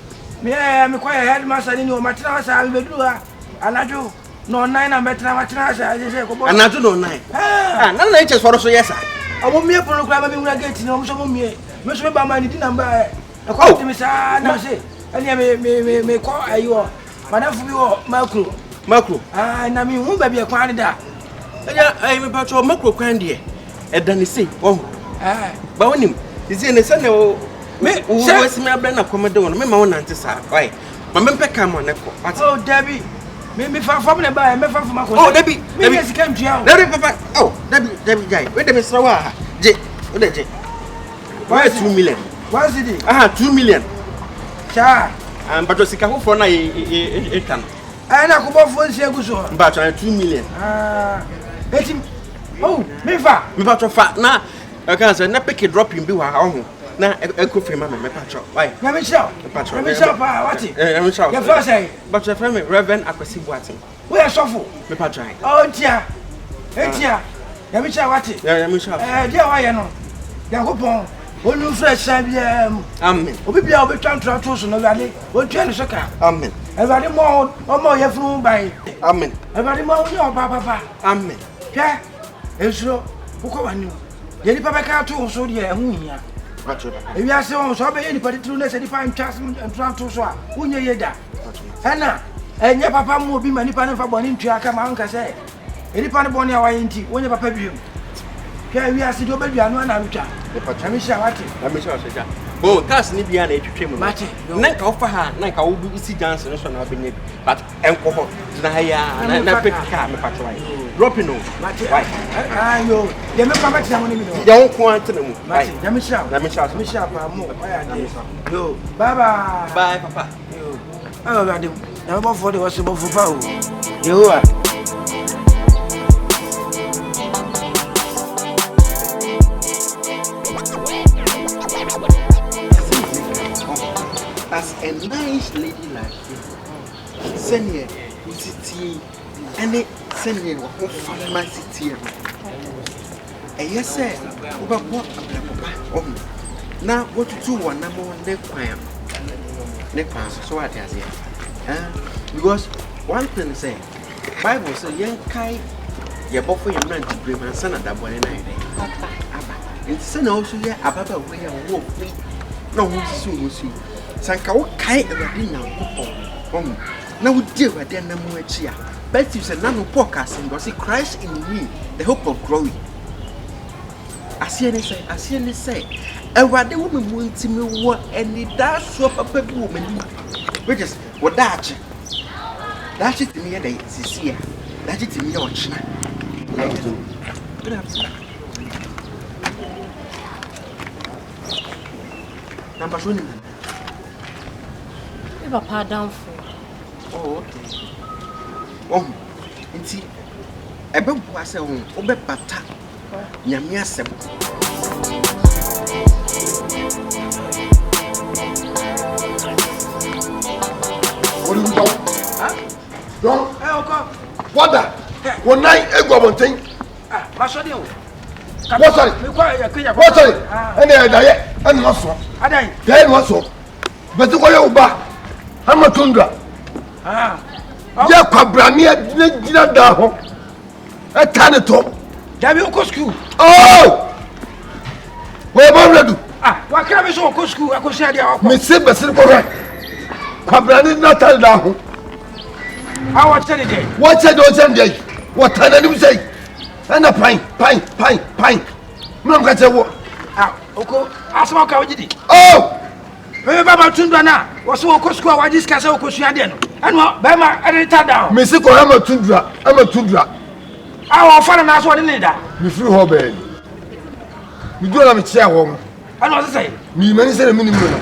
Me quite headmaster in your matrix and be do anaju. No 9 and better matrix I say go. And I do no 9. Ah, none of just for us yes sir. I won't me program me una get no so me. Me so ba man di number. I call me say na say. And me call ayo. Madam for me macro. Macro. Ah, na me hu ba bi e kwan da. I me patro macro kwan de. E da ne sei. Oh. Ah. Ba wonim. Isi ne se ne o me wo si me abra na komede won me ma won nante sa. Why? Ma me peka mo ne ko. Oh, Debbie. Me fa fam ne ba, me fa fam ko. Oh, Debbie. Me yes kan tua. Debbie papa. Oh, Debbie guy. We dem sra wa. Je. O de je. Why 2 million? What's it? Aha, 2 million. Cha. But sika ho for na e kan. Na ko bo fo nsi aguso. But 2 million. Ah. Etim. Oh, me fa. Me patro fa na I can say na pick dropping bi wa ho. Na e ko free mama me patro. Why? Na me show. Patro. Me show pa what? Me show. Ya fa say. But your friend me Reverend Akwasi Boatin. We are suffer. Me patro. Oh, tia. Etia. Ya me show what? Ya me show. Dia wa ye no. Ya ko pon. Onu fresh sabiam. Amen. Obi bia obi twantra to so no wale. O tua ne soka. Amen. Everybody mo omo ye funu bai. Amen. Everybody mo onye oba papa. Amen. Hwe. Esuro. Uko wani. Ye ni papa ka to so de ehu hia. Patro. Ewi ase won so be ye ni padi tru na se di fa ntwas ntran to so a. Unye ye da. Ana enye papa mo obi ma ni pa ne fa boni ntua aka ma nka se. Eni pa ne boni a wa ye nti. Onye papa biom. Hwe ewi ase di obadua no na ntwa. Patro. Amisha wati. Amisha so oh, cars ni bia na etwetwe mu. Mate. Na ka ofa ha, na ka wo bi isi dance no so na obenya bi. But enko ho. Na ha ya, na pick car me patro why. Drop no. Mate. Why? Ayo. Ye me pa mate na mo ni mi no. Ya won ko antena mu. Mate. Amisha. Amisha pa mo. Oya de. Yo. Bye bye. Bye papa. Yo. Oh, God. Na mo for the was mo for pa o. Yo. As a nice lady like you, send here, city, and it send here what pharmacy. And yes, sir, what now what to do one number one neck so what is it? Because one thing say, Bible say, young kai, your buffer your man to bring my son at that one night. And send also here about a way of walk. No, we see. Sanka wo kai Awurade Nyankopɔn na wo die Awurade na mu achi a but you say na no podcast and say Christ in me the hope of glory asie ne say Awurade wo me mu ntimi wo ani da so papa bi wo mani which is wo daache timi ya da sisi a daache timi ya ochina number 20 Papa down for. Oh, okay. Oh, inti ebe bua se ho obe bata nyame asem. What do you do? Huh? Don't. Hey, okay. What that? One night ego abonten. Ah, masodi o. What sorry? Me kwa ya kenya. What sorry? Ene da ye, ene no so. Adai. Dai no so. Betu ko ye uba. Ama tundra. Ah. Ya kwabrani e gina da ho. E tane to. Dabi o ko school. Oh! We ba redu. Ah, wa kra me so o ko school akosi ade a Me se besin ko re. Kwabrani na tane da ho. Ah, what said it? What said o sem dey? What tane ni say? Ana pine. Mna mka che wo. Ah, oko asma ka wajidi. Oh! We baba tundwa na wo so o ko school wa discuss o ko sua de no. Eno be ma edita down. Me se ko ama tundra. Ah, wo fa na so de ne da. Me free ho be. Me do na me chia ho. Eno se say. Me mani se na me ni mu no.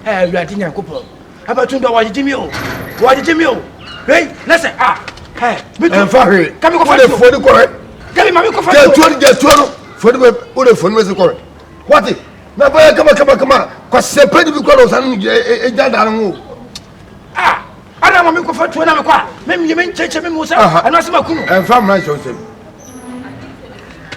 Wiati Nyankopɔn. Aba tundwa wajidi mi o. Hey, listen. Ah. Hey, En fa hwe. Kami ko fa de fo ni kore. Kami mami ko fa. Je tuo no. Fo ni o de fo ni se kore. What? Na ba kama. Kwa sepe ni bi ko no san e jada no. Ah. Ana mami ko fa tuo na me kwa. Me ncheche me musa. Ano asema kunu. En fa mna so se.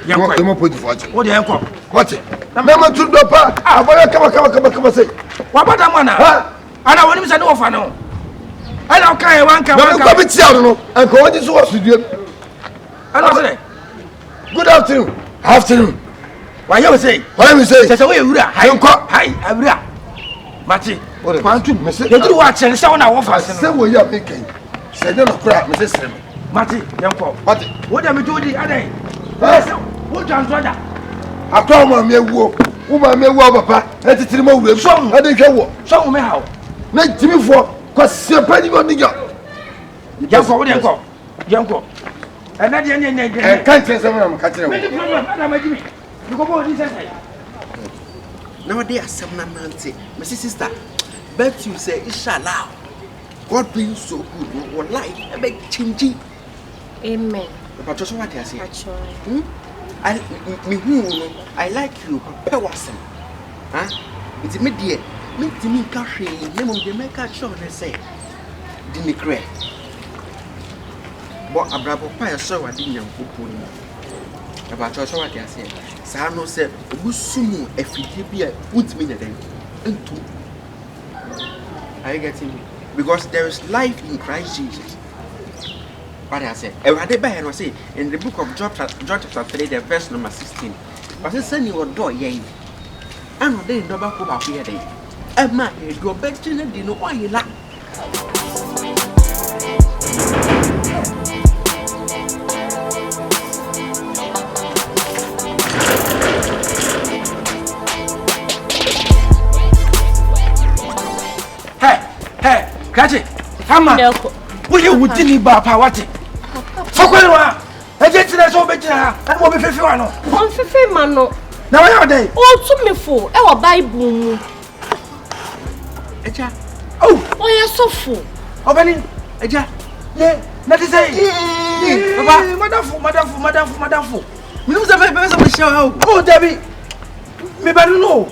Yankwa. Mo podi fo ache. Wo de yankwa. What? Na me tu do pa. Abaya kama say. Wa bada mwana. Ha? Ana woni mi sa ne wo fa no. Ana o kan e wanka. Na ko bi tia no. En ko wodi so studio. Ana say. Good afternoon. Why you say? Why me say? Say we wura. Hi, awura. Mati. Kwantu me say. You do what chance say na wo fa say we ya make. Say no cry, me say Mati, yanko. Mati. What am I doing? Adai. Yes. What am I doing? Akra ma me wo. Wo ma me wo papa. E titiri ma wure. So, e dey hwe wo. So me how? Na timi fo kwase pani go niga. Yanko, what yanko? Yanko. And that yan. Can't say some am ka kire wo. Me problem, Adam Jimmy. You go this side. Now they are some nancy. My sister, bet you say inshallah. God being so good, your life a bit changing. Amen. But just what I say. I like you, person. Huh? It's immediate. Make the me cafe, name of the make a show, they say. Didn't cry. But a bravo fire so I didn't put about just what I say. Sano said, Busumu, if you be a would mean a day. Are you getting me? Because there is life in Christ Jesus. What I said, I say in the book of John chapter 3, the verse number 16. But it's sending your door, yea. I'm not there, no back over here. And my head, your bed, you know why you like. Hey, catch it. Come on. Will you would didn't buy power? So, I get to that so better. I will be 51. On 50 man. Now, are they? Oh, to me for our Bible. Oh, why are so full? Opening. Yeah, that is a madam. News of a show. Oh, Debbie. Maybe I don't know.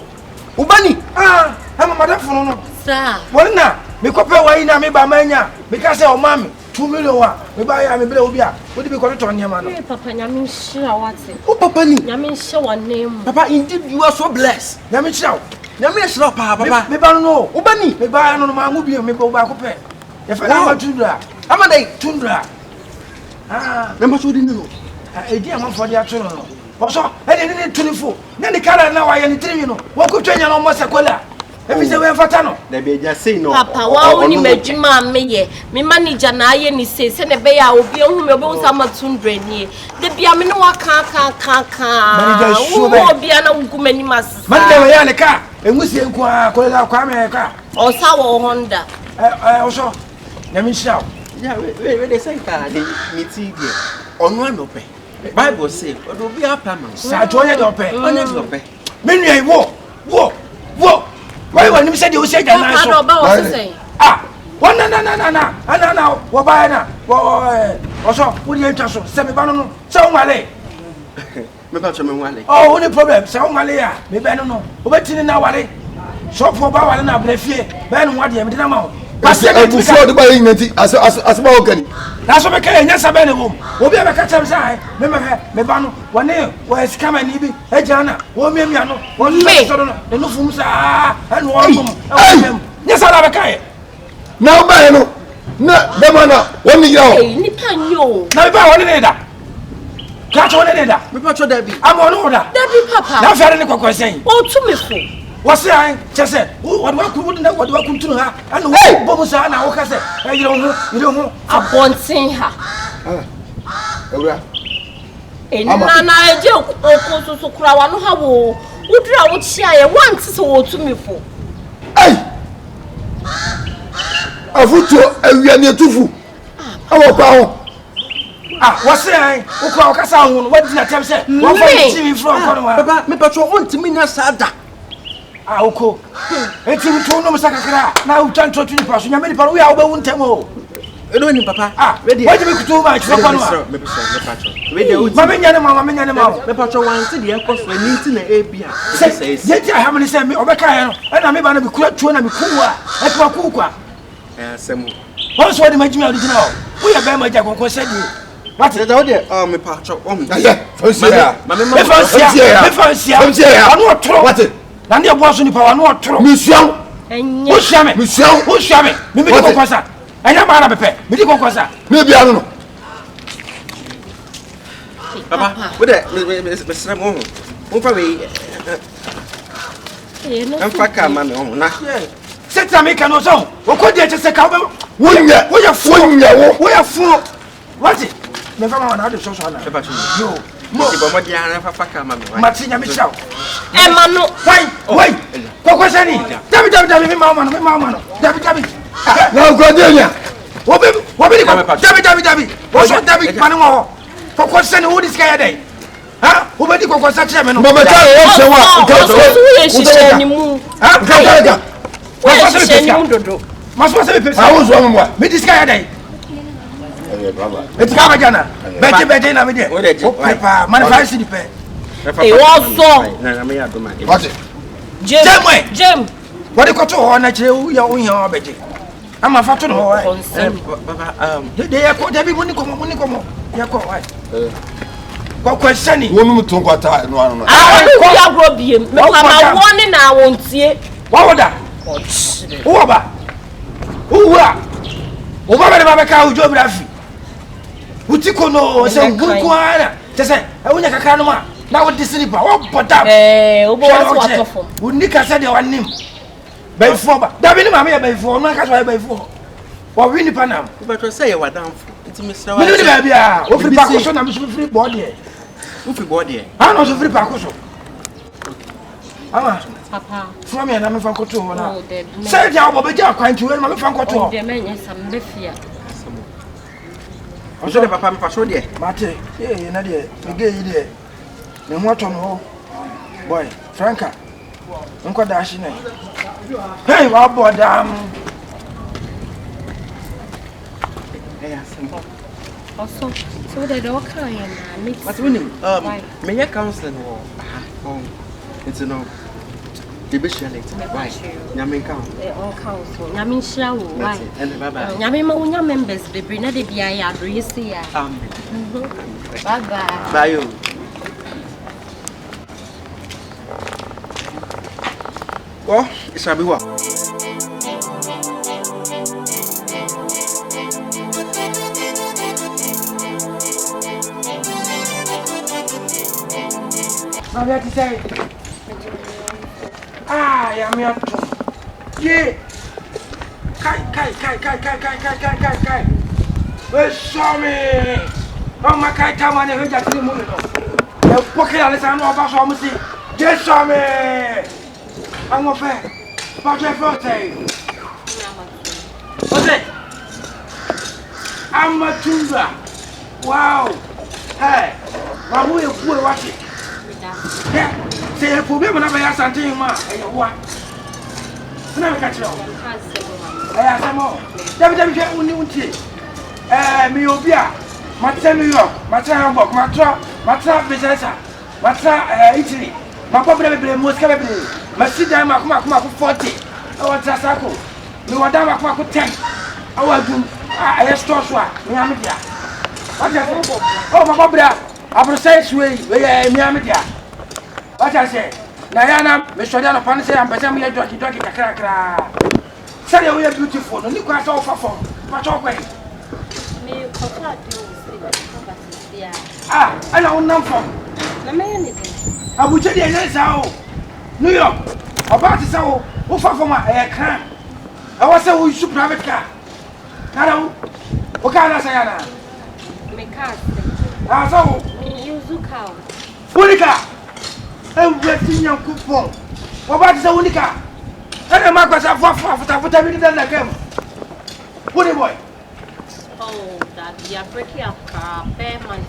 Ubani. I'm a madam for Sir. Well, now, me compare why na me ba manya because of mommy 2 million wa me buy am me obia what be call to on man Hey papa nyame hira wate Oh papa ni nyame hye wa name Papa indeed you are so blessed nyame hira nyame hira papa me ba no Ubani me ba no ma ngu bi me ba ko pe e fa na ma tundra Amadai tundra me ma so di no e di am for dia tunu no oso e de ni tunifo na ni kala na wa ye ni tiri no wo ko twanya no mo sekola e se we fata no na be ja say no papa wa woni madwuma meye me manager na aye ni se ne be ya obi ehun me obo sa ma 200 nie de bia me no wa kan manager show be obi ana ngumani mas manager we ya ne ka engusie nko ko la kwa me ka o sa wo Honda oso nyame hia yeah we dey say ka dey meet there onu anope Bible say odo bi apama sa to ye do pe onye do pe me nua wo why when you said you say that na so na wo ba na wo so wo dey twa so se me ba no se wo wale me ba cho me wale oh no problem se wo wale ya me ba no wo betini na wale so for ba wale na brefie ba no wade me de na ma wo Parce que vous faites de bailler neti as ba ogani na so be kale nya sabe ne wom obi e be ka tem sai me ba no wone wo escama ni bi ejana wo miamia no wo so no no fum sa anu wo mum nya sala be kai na ba no na be mana woni yawo ni pan yo na be ba woni ne da ka cho woni ne da me pa cho da bi am woni da papa na fere ne kokko sen o tu me fo wasi ai chese wodi wa ku wodi na wodi wa ku ntunu ha anu wo bo sa na wo ka se yire ho abonten ha ewura na eje okun so kura wa no ha wo wudura wo chia ye want se wo tu me fo ai afuto awia ne tufu awo pa ho wasi ai wo ko o ka sa ho wodi na tem se wo fa ti mi from kono wa papa me pa cho on ti mi na sada uko eti mtu no msakakira na utanto tu ni paso nyame ni paro ya obawu ntemo edo ni papa ready waje mi kutu ba chwa kwano me pa cho ready o mama nyane mama me pa cho wan ti de ekoso ni ti na ebia say yeti I have ni say me obeka ya no na me ba na bi kura tuo na me kuwa e kwa kuwa semu won so de majimi original wo ya ba ma ja konkon say di what is that there me pa cho yeah fansia me fansia anu otro what na ndi ebo so ni pa wa no otro misian enye wo hia me me di konkosa anya ma na bepe me di konkosa me bia no papa wo de me sra mo fa we am fa ka ma me ho na seta me ka no so wo ko de chese ka wo wo nya wo ya fo We are full. What it? Never mind, I do so. Yo, Martina Michel. Emma, no. Wait. Kokosani. David, Mamma. David. No, Cordelia. What David. What's your David Panama? Kokosani, who is guy day? Huh? Who made the Kokosani? Mama, I was one. Me this guy day. It's Kamajana. Better na me there. Papa, manifest the pay. It was so. What's it? Jim. What you got to on at you? Your baby. I'm a fat on her. They are called every money come. You're quite. What question? Woman to what I know. I will be a warning. I won't see it. What would that? Who are? Over cow geography. Utiko no, say Gukwana. Just say, I want a canoma. Now with the sleeper. Oh, but that. Unika said your name. By four, David Mamma by four, not by four. Or Winnie Panam. But say you were down. It's Mr. What free percussion? I'm free body. Free body. I'm not free percussion. Papa. From me and I'm from Cotonou. Say, I'll be quite to my from Cotonou. The man is some befia. I'm sorry, Papa, Paso, dear. Mate, you're not there. You get you there. Then what on home? Boy, Franca. Uncle Dashing. Hey, what boy, damn. Also, so they don't cry and mix. What's winning? May I counseling or it's no. The bishop later. Why? Yamin count. They all counsel. Yamin shall. Why? And Baba. Yamin members, the Brina de Bia, Adrisia. Bye bye. Bye you. Oh, it shall be what? Now, we have to say, I'm your two. Yeah. Kai. Where's Sammy? Oh, my Kai Taman, I heard that 3 minutes. You're poking on this. I know about Sammy. Yes, Sammy. I'm a fair. What's your birthday? What's it? I'm a tunda. Wow. Hey, my boy, watch it. Yeah, say a problem when I have something, what? Never catch you. I have some more. David, only tea. Miobia, Matra New York, Matra Hamburg, Matra Vicenza, Matra Italy, my probably most capable. Masida Makuma 40. Our Tasaco, Luadama 10. Our doom, I have Stoshua, Miamia. Oh, my brother. I process way, Miamidia. What I say, Diana, Mr. Diana Panse, and Bessamia Jockey, Cracker. Say we are beautiful, and you can't offer for much away. I don't know from the man is. I would tell you, New York, about to say, offer for my air crime. I was a we should private car. Hello, what can I say? My car. I saw. Unica! Everything you cook for. What about the Unica? And the Marcus of what I did like him. What a boy! Oh, that you are breaking up car, bear money.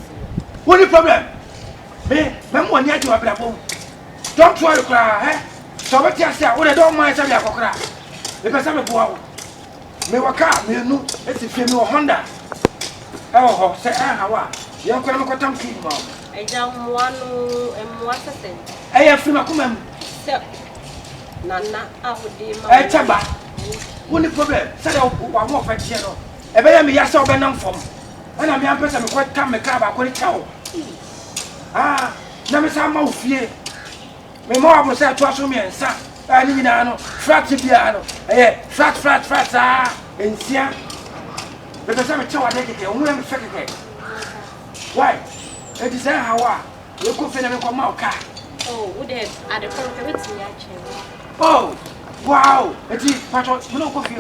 What the problem? Me, one yet to a black home. Don't try to cry, eh? So what you say, what I don't mind some of cry. Because I'm a boy. Me waka, me no, it's a female Honda. Oh, say, how? Young Kram King, I don't want to say. I have from a common. Nana, I would be my taba. One problem, said one more for Channel. A better me, I saw Benham from. And I'm young person quite come a car, I could tell. Never saw my fear. My mom was at me and son. I live in a flat piano. Flat, and see. Because I'm a child, I take it, and we have a second. Why? It is how you could finish with my car. Oh, would have at the concrete reaction. Oh, wow! It is Patrick, no coffee.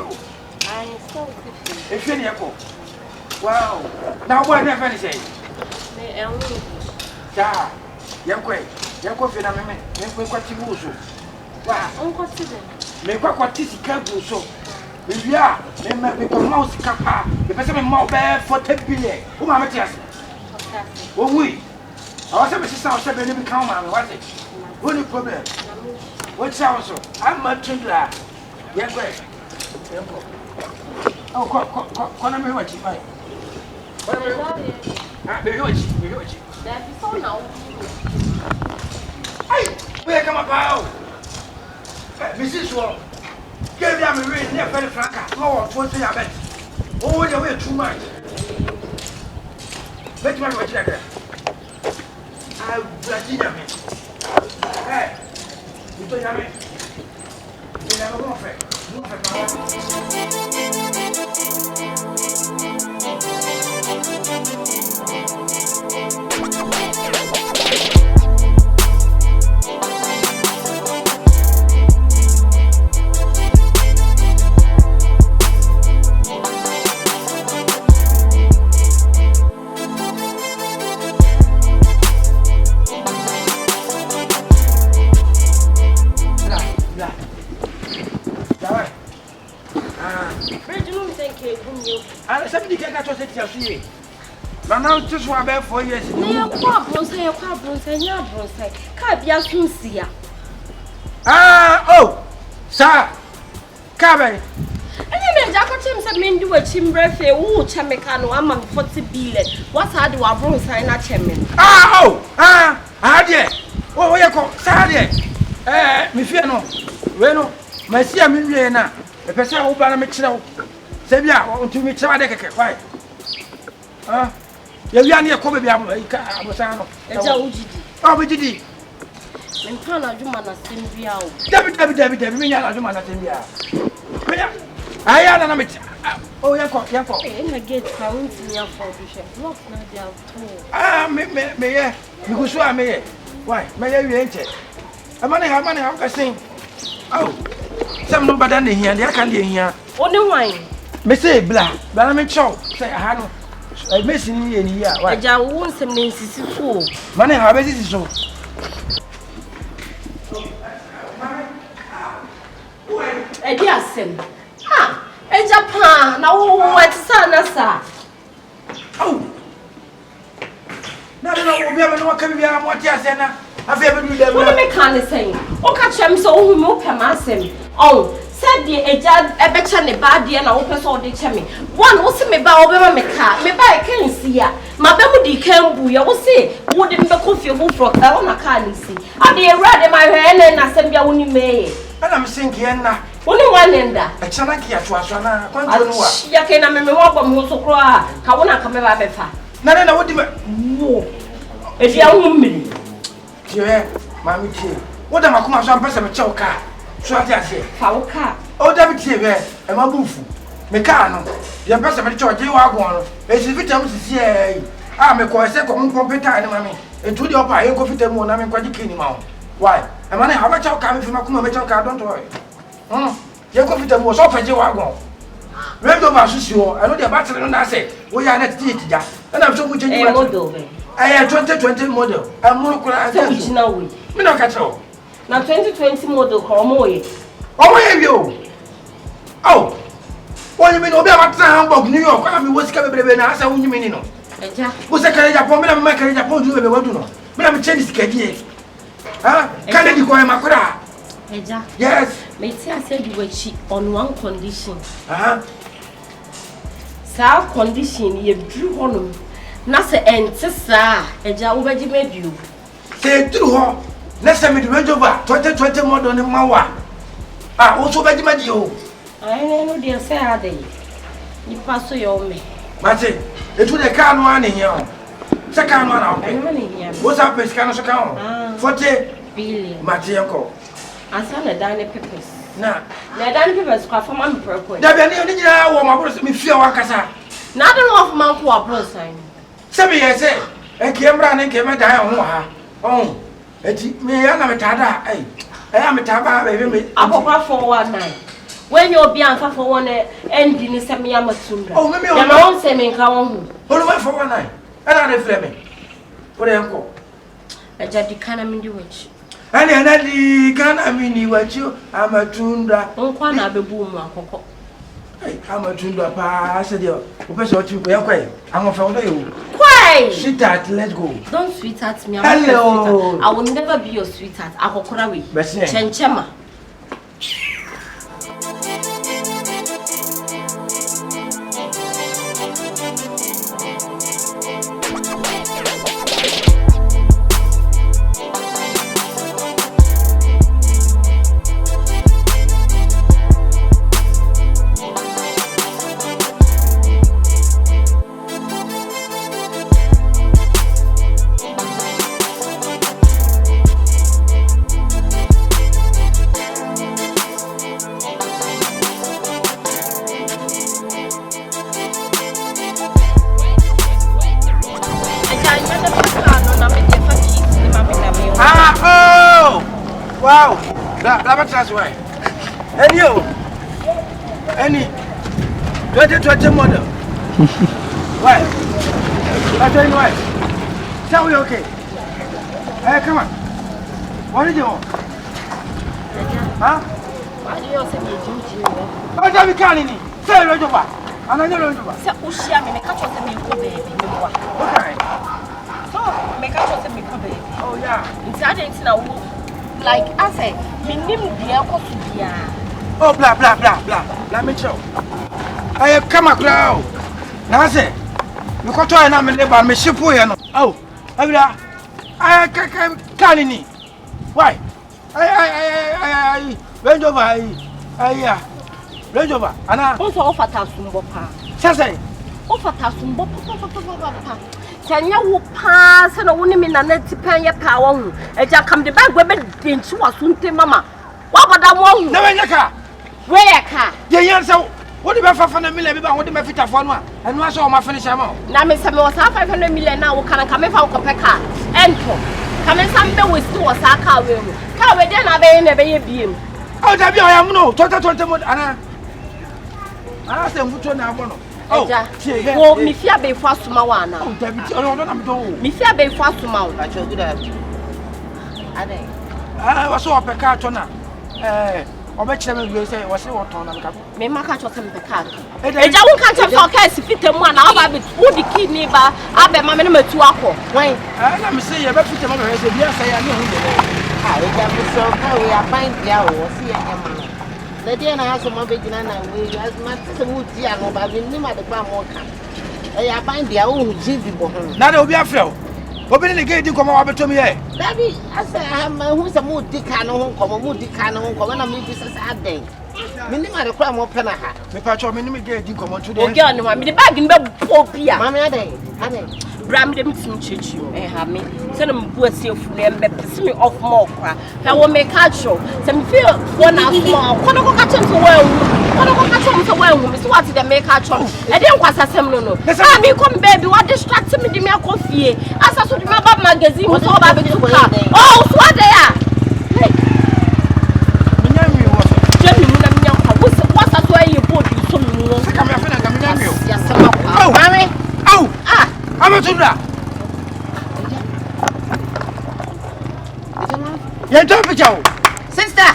If you near wow. Now, what never say? Yeah, young quay, young coffee, and I mean, what you will so. Wow, Uncle Sidney. Make what is careful so. If you are, they may be a mouse capa, the person more bad for 10 billion. Who am I just? Oh, we. I was ever saw 7 living count, was it? What the problem? What sounds so? I'm much too glad. Young quay. Oh, call me what you find. That before now. Hey, where come about? Mrs. Wall, give them a ring near Penny Franca. Oh, 20 I bet. Oh, you're way too much. Let me watch that. I'll bless you. Hey, you don't have it. You never want it. Somebody can't catch us here. But now, just one bed 4 years. Oh, sir, Cabin. And Jacobin said, men do a chimbre, who chamecano among 40 billion. What's how do our bronze sign at Chemin? Oh, you call Sadia. Me fear no. Bueno, my dear Millena, a person who ban a mixer. Sebia, want to meet somebody? Why? You're near Kobe Abosano. Oh, we did. And Tana Jumana Simbia. David, me, I am a oh, Yanko. In a gate, found me a for Bishop. May you show me. Why, may you enter? A money, how can sing? Oh, some nobody here, they can't hear. Only wine. Me say blah, but I'm in show. Say I had a missing in here. Why? I won't some names is fool. Money, how is it so? A dear sim. Ah, a Japan. Now, what's Sanasa? Oh, now, we have no coming here. What you say now? I've ever do them. What am I kind of saying? Oh, catch him so who more can ask him. Oh. Said the a better than a bad dear and open all the chimney. One was me by over my car, me by a can see ya. My baby can boo, I will say, wouldn't be coffee who for a can't see. I'll be a rat in my hand and I send you only may. And I'm thinking, only one ender. A chanaki at Wasana, Yakin, I'm a walk on Mosso Croa, Kawana come over befa. None of what you a young woman. Dear, Mammy, what am I come some person with choker? So I say, Fauka. Oh, David TV, and my boof. Mecano, the person of the church, you are one. As if it comes to see, I'm a quite second competent mammy, and to the upper, I go fit them when I'm in Quadicini Mount. Why? I'm only how much I'll come from a metal car, don't worry. You go fit them was off as you are going. Red over Susio, I know the battle, and I say, we are not teaching ya, and I'm so much in your model. I have 2020 model, and more crazy now. We don't catch all. Now 2020 model Cormoy. Oh, where you? Oh, what you mean? About Hamburg, New York. I mean, what's coming to ask how you mean? What's a carriage upon me? I'm making a point you ever want to know. But I'm changing schedule. Huh? Can you call my cra? Yes, Matey, I said you were cheap on one condition. South condition, you drew on him. Nasa and Tessa, and Jawaji made you. Say through her. Let's send me the range over 2020 model in Mawa. Also, Benjamin, you. I know they say, are they? You pass your me. Martin, it would a car one in here. Second one out. What's up, Miss Canos account? 40 billion. Martianco. I saw the dining papers. Nah, the dining papers are from my purpose. There be my brother, me fear Wakasa. Not enough man who are bros sign. Some years say, and came round and came down. Oh. Me, I am a tada. I am a taba, baby. I'm a 419. When you'll be on for one ending is a mamacita. Oh, maybe I'm not saying come home for one night. And I didn't flame me. What do you call? A jadi can I mean you which? And then can I mean you what you? I'm a tundra. Oh, one I be boom. I'm a tundra. I said, you, what you are quite. I'm a fellow. Why? Sweetheart, let's go. Don't sweetheart me. Hello. I will never be your sweetheart. I will cry with Chenchema. Wow, that's why. And you, any 2020 model. Why? I tell you why. Tell me okay. Hey, come on. What did you want? Huh? Why do you say me duty? Oh, tell me, Carly. Say, Rojoba. And I know Rojoba. Say, Ushia, me catch us me go baby. Okay. So, me catch us me go baby. Oh, yeah. It's I didn't know. Like I say, me name the oh, blah, blah, blah, blah. Let me show. I come across. Now, I say, you got to an amendment by me ship. Oh, I can't. Why? I range over. And I also offer Tasumbopa. say, offer Tasumbopa. Sanya wo pass na woni me na tipan ye pa wo hu eja kam de bag we be denchi wasunte mama wa boda mo hu na we nyaka we ye ka ye yan so wo de be fa na million be ba wo de me fita fo no a enu aso o ma finish am na me se me was 500 million na wo kan ka me fa ko peka ento ka me sam be we sti wo sa ka we mu ka we de na be ye biem o da bi o ya mu no 2020 mo ana se mfuto na abo no. Oh, well, me fear be fast to my one. Oh, David, I don't know. Me fear be fast to my. I told you that. I was so up a car toner. Or bet you say, was it what on a me mark out of the car. A young can't talk as if it one hour with woody kidney bar. I bet my minimum to apple. Why? Let me see a better mother. Yes, I know. I got so how we are fine. Yeah, see a the day I have some big and we as much as a wood dear, but we knew at the ground more. I find their own Jibby. Now they'll be a fellow. Open the gate to come over to me. Daddy, I say, I'm who's a mood decano, come a mood decano, come on, me business at day. Minimum at the crime of Penaha. The patch of minimum gate to come on to the girl, I mean, the bag in the popia. Mamma, honey. Bram them to church you, and have me. Send them poor self, them, piss me off more. That will make a show. Some feel one hour small. One of catch them to well. One of catch them to well. Miss what did they make a show? I didn't want to say no. I mean, come baby, what distracted me? Give me a coffee. As I should remember magazine was all about to car. Oh, what they are. What's that way you put you so I'm a tuna. You're talking to sister.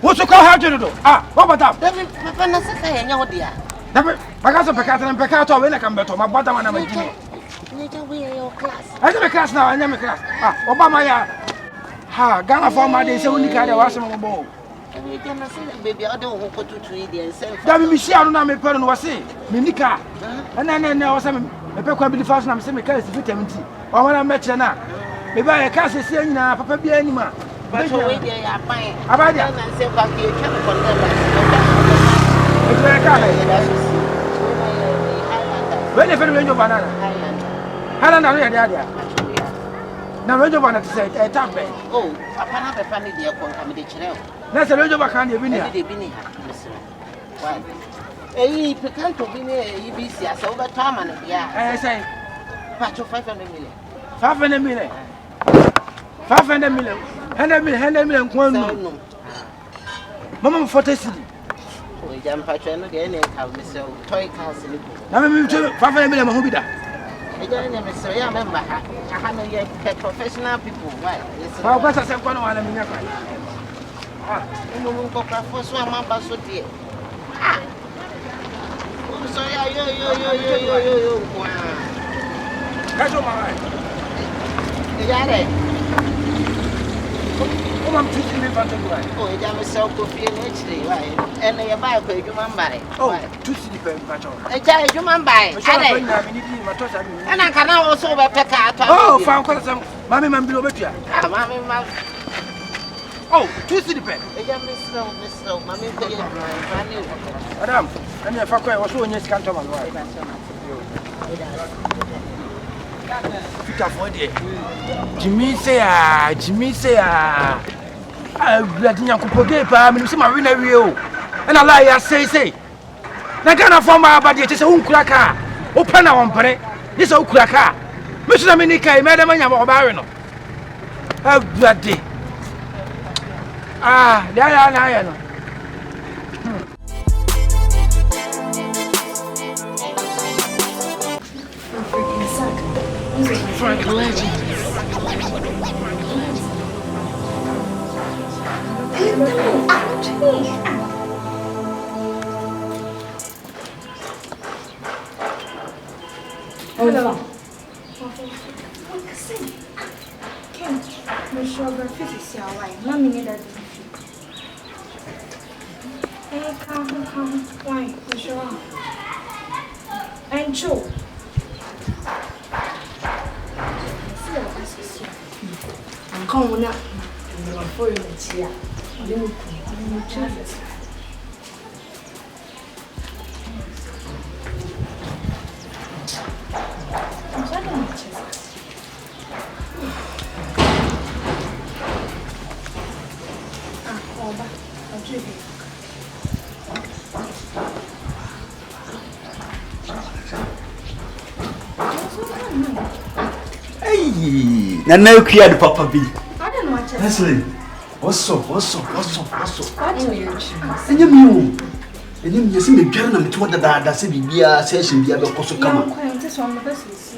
What's your call? How do you do? Ah, what about that? Papa, sister, and your dear. Never, I got some Pecata and Peccato when I come back to my bottom and I'm a class. I have a class now, I am a class. Ah, Obama, ha, Ghana for my days, only kind of awesome ball. Baby, I don't want to treat you and say, Damn, Michelle, I don't know my parent was saying, Minica. And then there was some paper be the first name, semi case vitamin T. Or when I met you now, maybe I can't say, nah, Papa be any man. But you wait there, I find about that and say, but you can't when if you banana, Helen, now, Roger wanted to say, a tap. Oh, Papa, have a family dear, come the child. That's a Roger can't even be. Why? A pecan to be near EBC as over time and yeah, I say, patch of 500 million. 500 million. 500 million. 100 million, 100 million. Mama 40 cedi. We jam patch no dey any have me so toy cars ni. Na me 5 million ho bi da. E dey any me so ya member ha. Ha no ye professional people why? Ba ko sa kwa no wala me nya kwa. Ah, no mun ko pra fo so amamba so die. Ah. So ya yo. Kajo ma. Yare. O mam tuti me fa to why. Oh, ya me so ko fie no chiri why. Ene ye ba ko edwuma mbare. Oh, tuti di pe kajo. E ja edwuma mbare. Ade. Ma to sa mi. Ana kana wo so be peka ato. Oh, fa ko sa mami mam bi lo betua. Ah, mami mam. Oh, tuti di pe. E ja me so, mami ko ye brand. Madam, ani fa ko e wo so onye sika to ma lo. Fika for there. Jimmy say ah. Ah, bloody nyakupo ge pa me se ma we na wie o. E na lie ya say. Na kana for ma ba de che se unkura ka. O pa na won pere. Ni se ukura ka. Me so na me ni kai me da manya ma ba we no. Ah, bloody. Ah, na ya no. Frank legend. Come on now. For you, Tia. Let me try this. Hey, Nana Kuya the Papa B. I don't know what you're Leslie, what's up? What do you choose? And you see me turn them to what the Sibia session be able to come.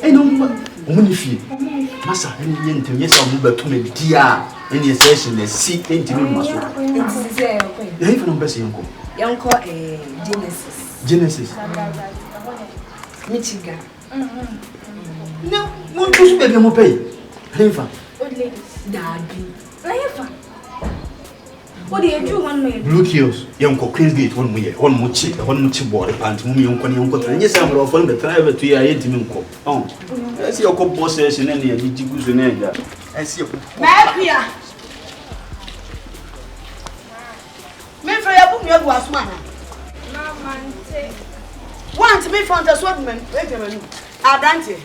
I know only few. Massa, and yen to yes, I'll move to me, dear. Any session, the seat into me must. It's even best uncle. Uncle Genesis. Michigan. No, won't you baby mo pay? River. Old ladies. Daddy. River. What do you do one minute? Blue Kills, young Queen's Gate, 1 year, 1 more cheap, 1 more cheap boy, and Mummy Uncle, and yes, I'm from the driver to your intimate. Oh, I see your composition and any did you go to Nenda. I see you. Mafia. Me for your book, you was one. Mamma, want me from the swordman, wait a minute. Adante.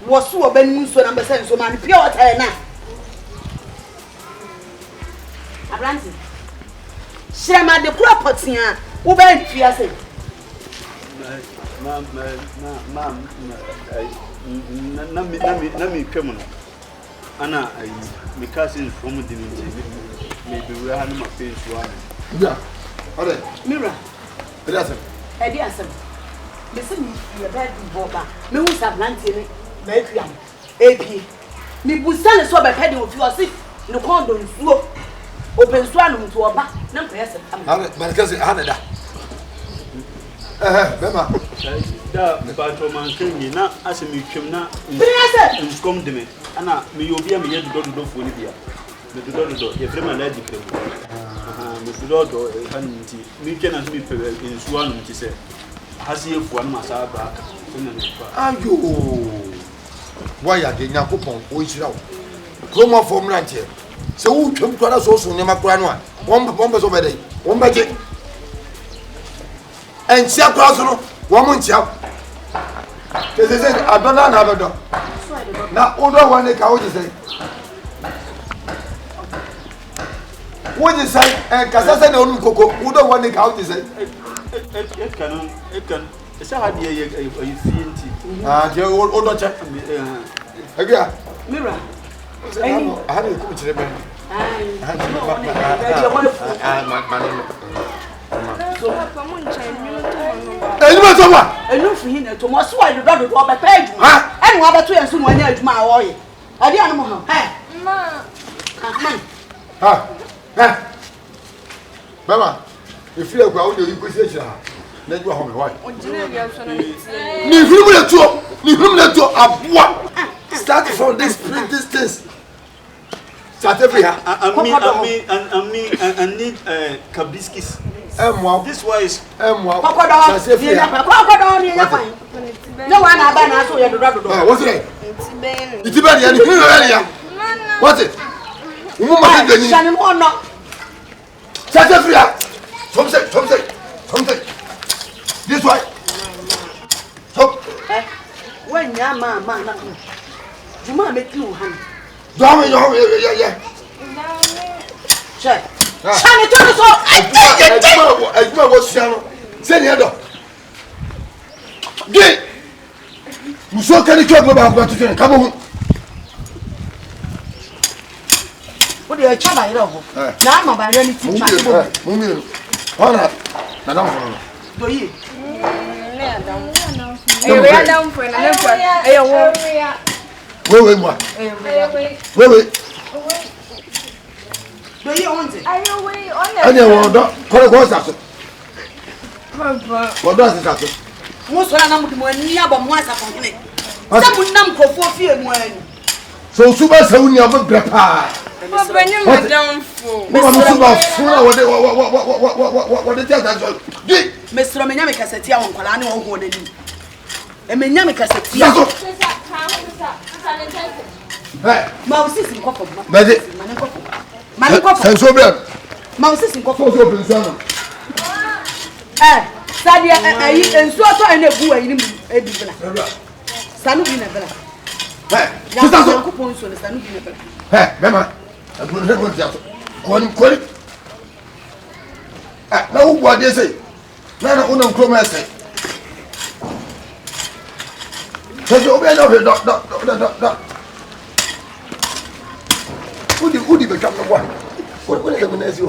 Was so ben so number 7 so man pure water na Abranti Shema de kura potia wo ben fia say Ma'am, Nami criminal. Anna, my cousin from the maybe we are my face one. Yeah. Ode. Mira. Ediasem. Ediasem. Listen, you bad boba. Me who Abranti ni na efiam. Epi. Mi busa ne so be pedi ofi o si no kondo nsuo. Opensu anu nto oba na mpa yese. Ade, man kazi da. Bema. Da batro man kenyi na asemi twem na nskom de me ana me yobia me yedo do fo ni bia me do ye frema na di krem me do hanti me kena so me pe nsu anu nti se hasi efu anu masa ba na me pa Ayo. Waya de nyakopon o yira wo. Kroma formula ntie. Se wo twem kwara so so ne makura no a. Won be so be dai. Won be je. and Chia Cross, woman Chia. This is it. I don't know. Now, older one, they can say. What you say? And Casasa no cocoa, who don't want to count is it? It can. It's a hard year. You see, ah, the old check. Again, Mirror. I had a coach. And you for him to most why the dog will be paid. And what about 2 and someone else, my boy? I didn't know how. Mama, if you are going to inquisition, let you home. Why? Start from this distance. Start every year. I need Kabiskis. This was Crocodile. No one about so you what's it? It's bad. What's it? Shut up, Fria. Something. This way. So, when your man, you might make you honey. yeah. Check. Shine it us all. I was send here. Gay. You so can you talk about to come on? What do you try by love? Now, I'm about anything. Do you? Wait. Do you want it? What does it happen? Most of them are near but once upon me. Some numb for fear when. So, Super Sonia, Grandpa. What Mr. Menyamika said, "Young Colano, who would you?" And Menyamika said, "Mouses in Coffin, Mouses in Coffin." Sadia, and so I know who I am. Sanubi never. Hey, Mama, I will never tell you. Now, what they say? None of them come and say. So you obey no doctor. Who did become the one? What will happen as you?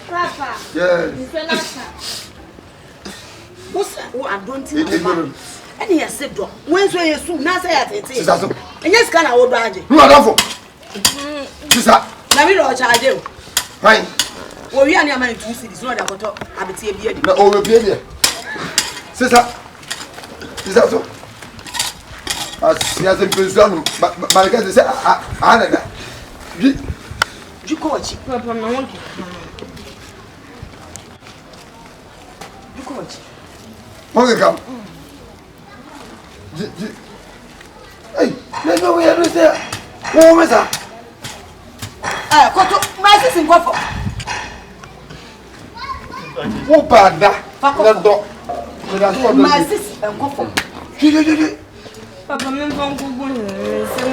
Papa. Yes. What's I don't think. And he has said, "When's where you soon? Now say it. And yes, can I would ride it? No, I don't for. Sister, now we don't charge you. fine. Well, we are near my 2 cities, not about I be here. No, over here. Sister, so. As he has a prison, but my guess is, I you coach, Papa, I want you coach. Okay, come. Hey, let's go here, Mister. Oh, Mister. My sister in Coffin. Who bad that? My sister and Coffin. Papa, I'm going to go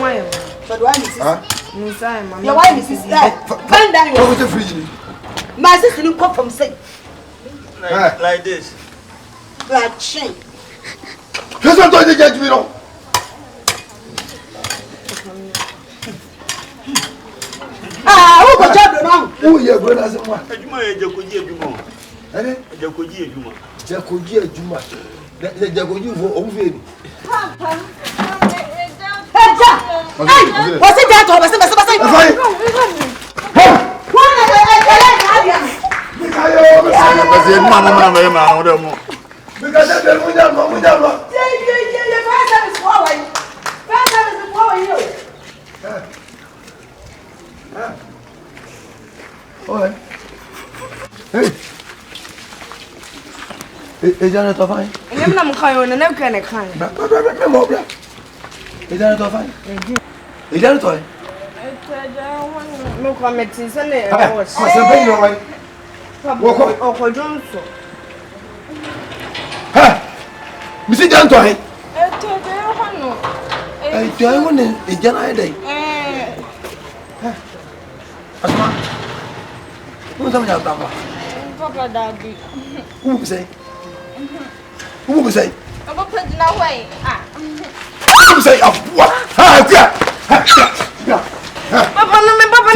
why. But why is this? Your wife is find out. My sister in Coffin say like this. like chain. Just don't do the judge me, no. Who got job now? Who you going as one? Jacoji Juma. The Jacoji for Ovi. What's it that? Is that not fine? I'm not going to know can I climb. Is that not fine? Is that not fine? No comment is a little. What's the pain away? Walk or Johnson. Mr. Jantoy. I don't want to generate day. Asma. What's up, Papa? Papa, Daddy. Who say? Who say? I'm going to put no way. Who say? What? Papa, no, Papa,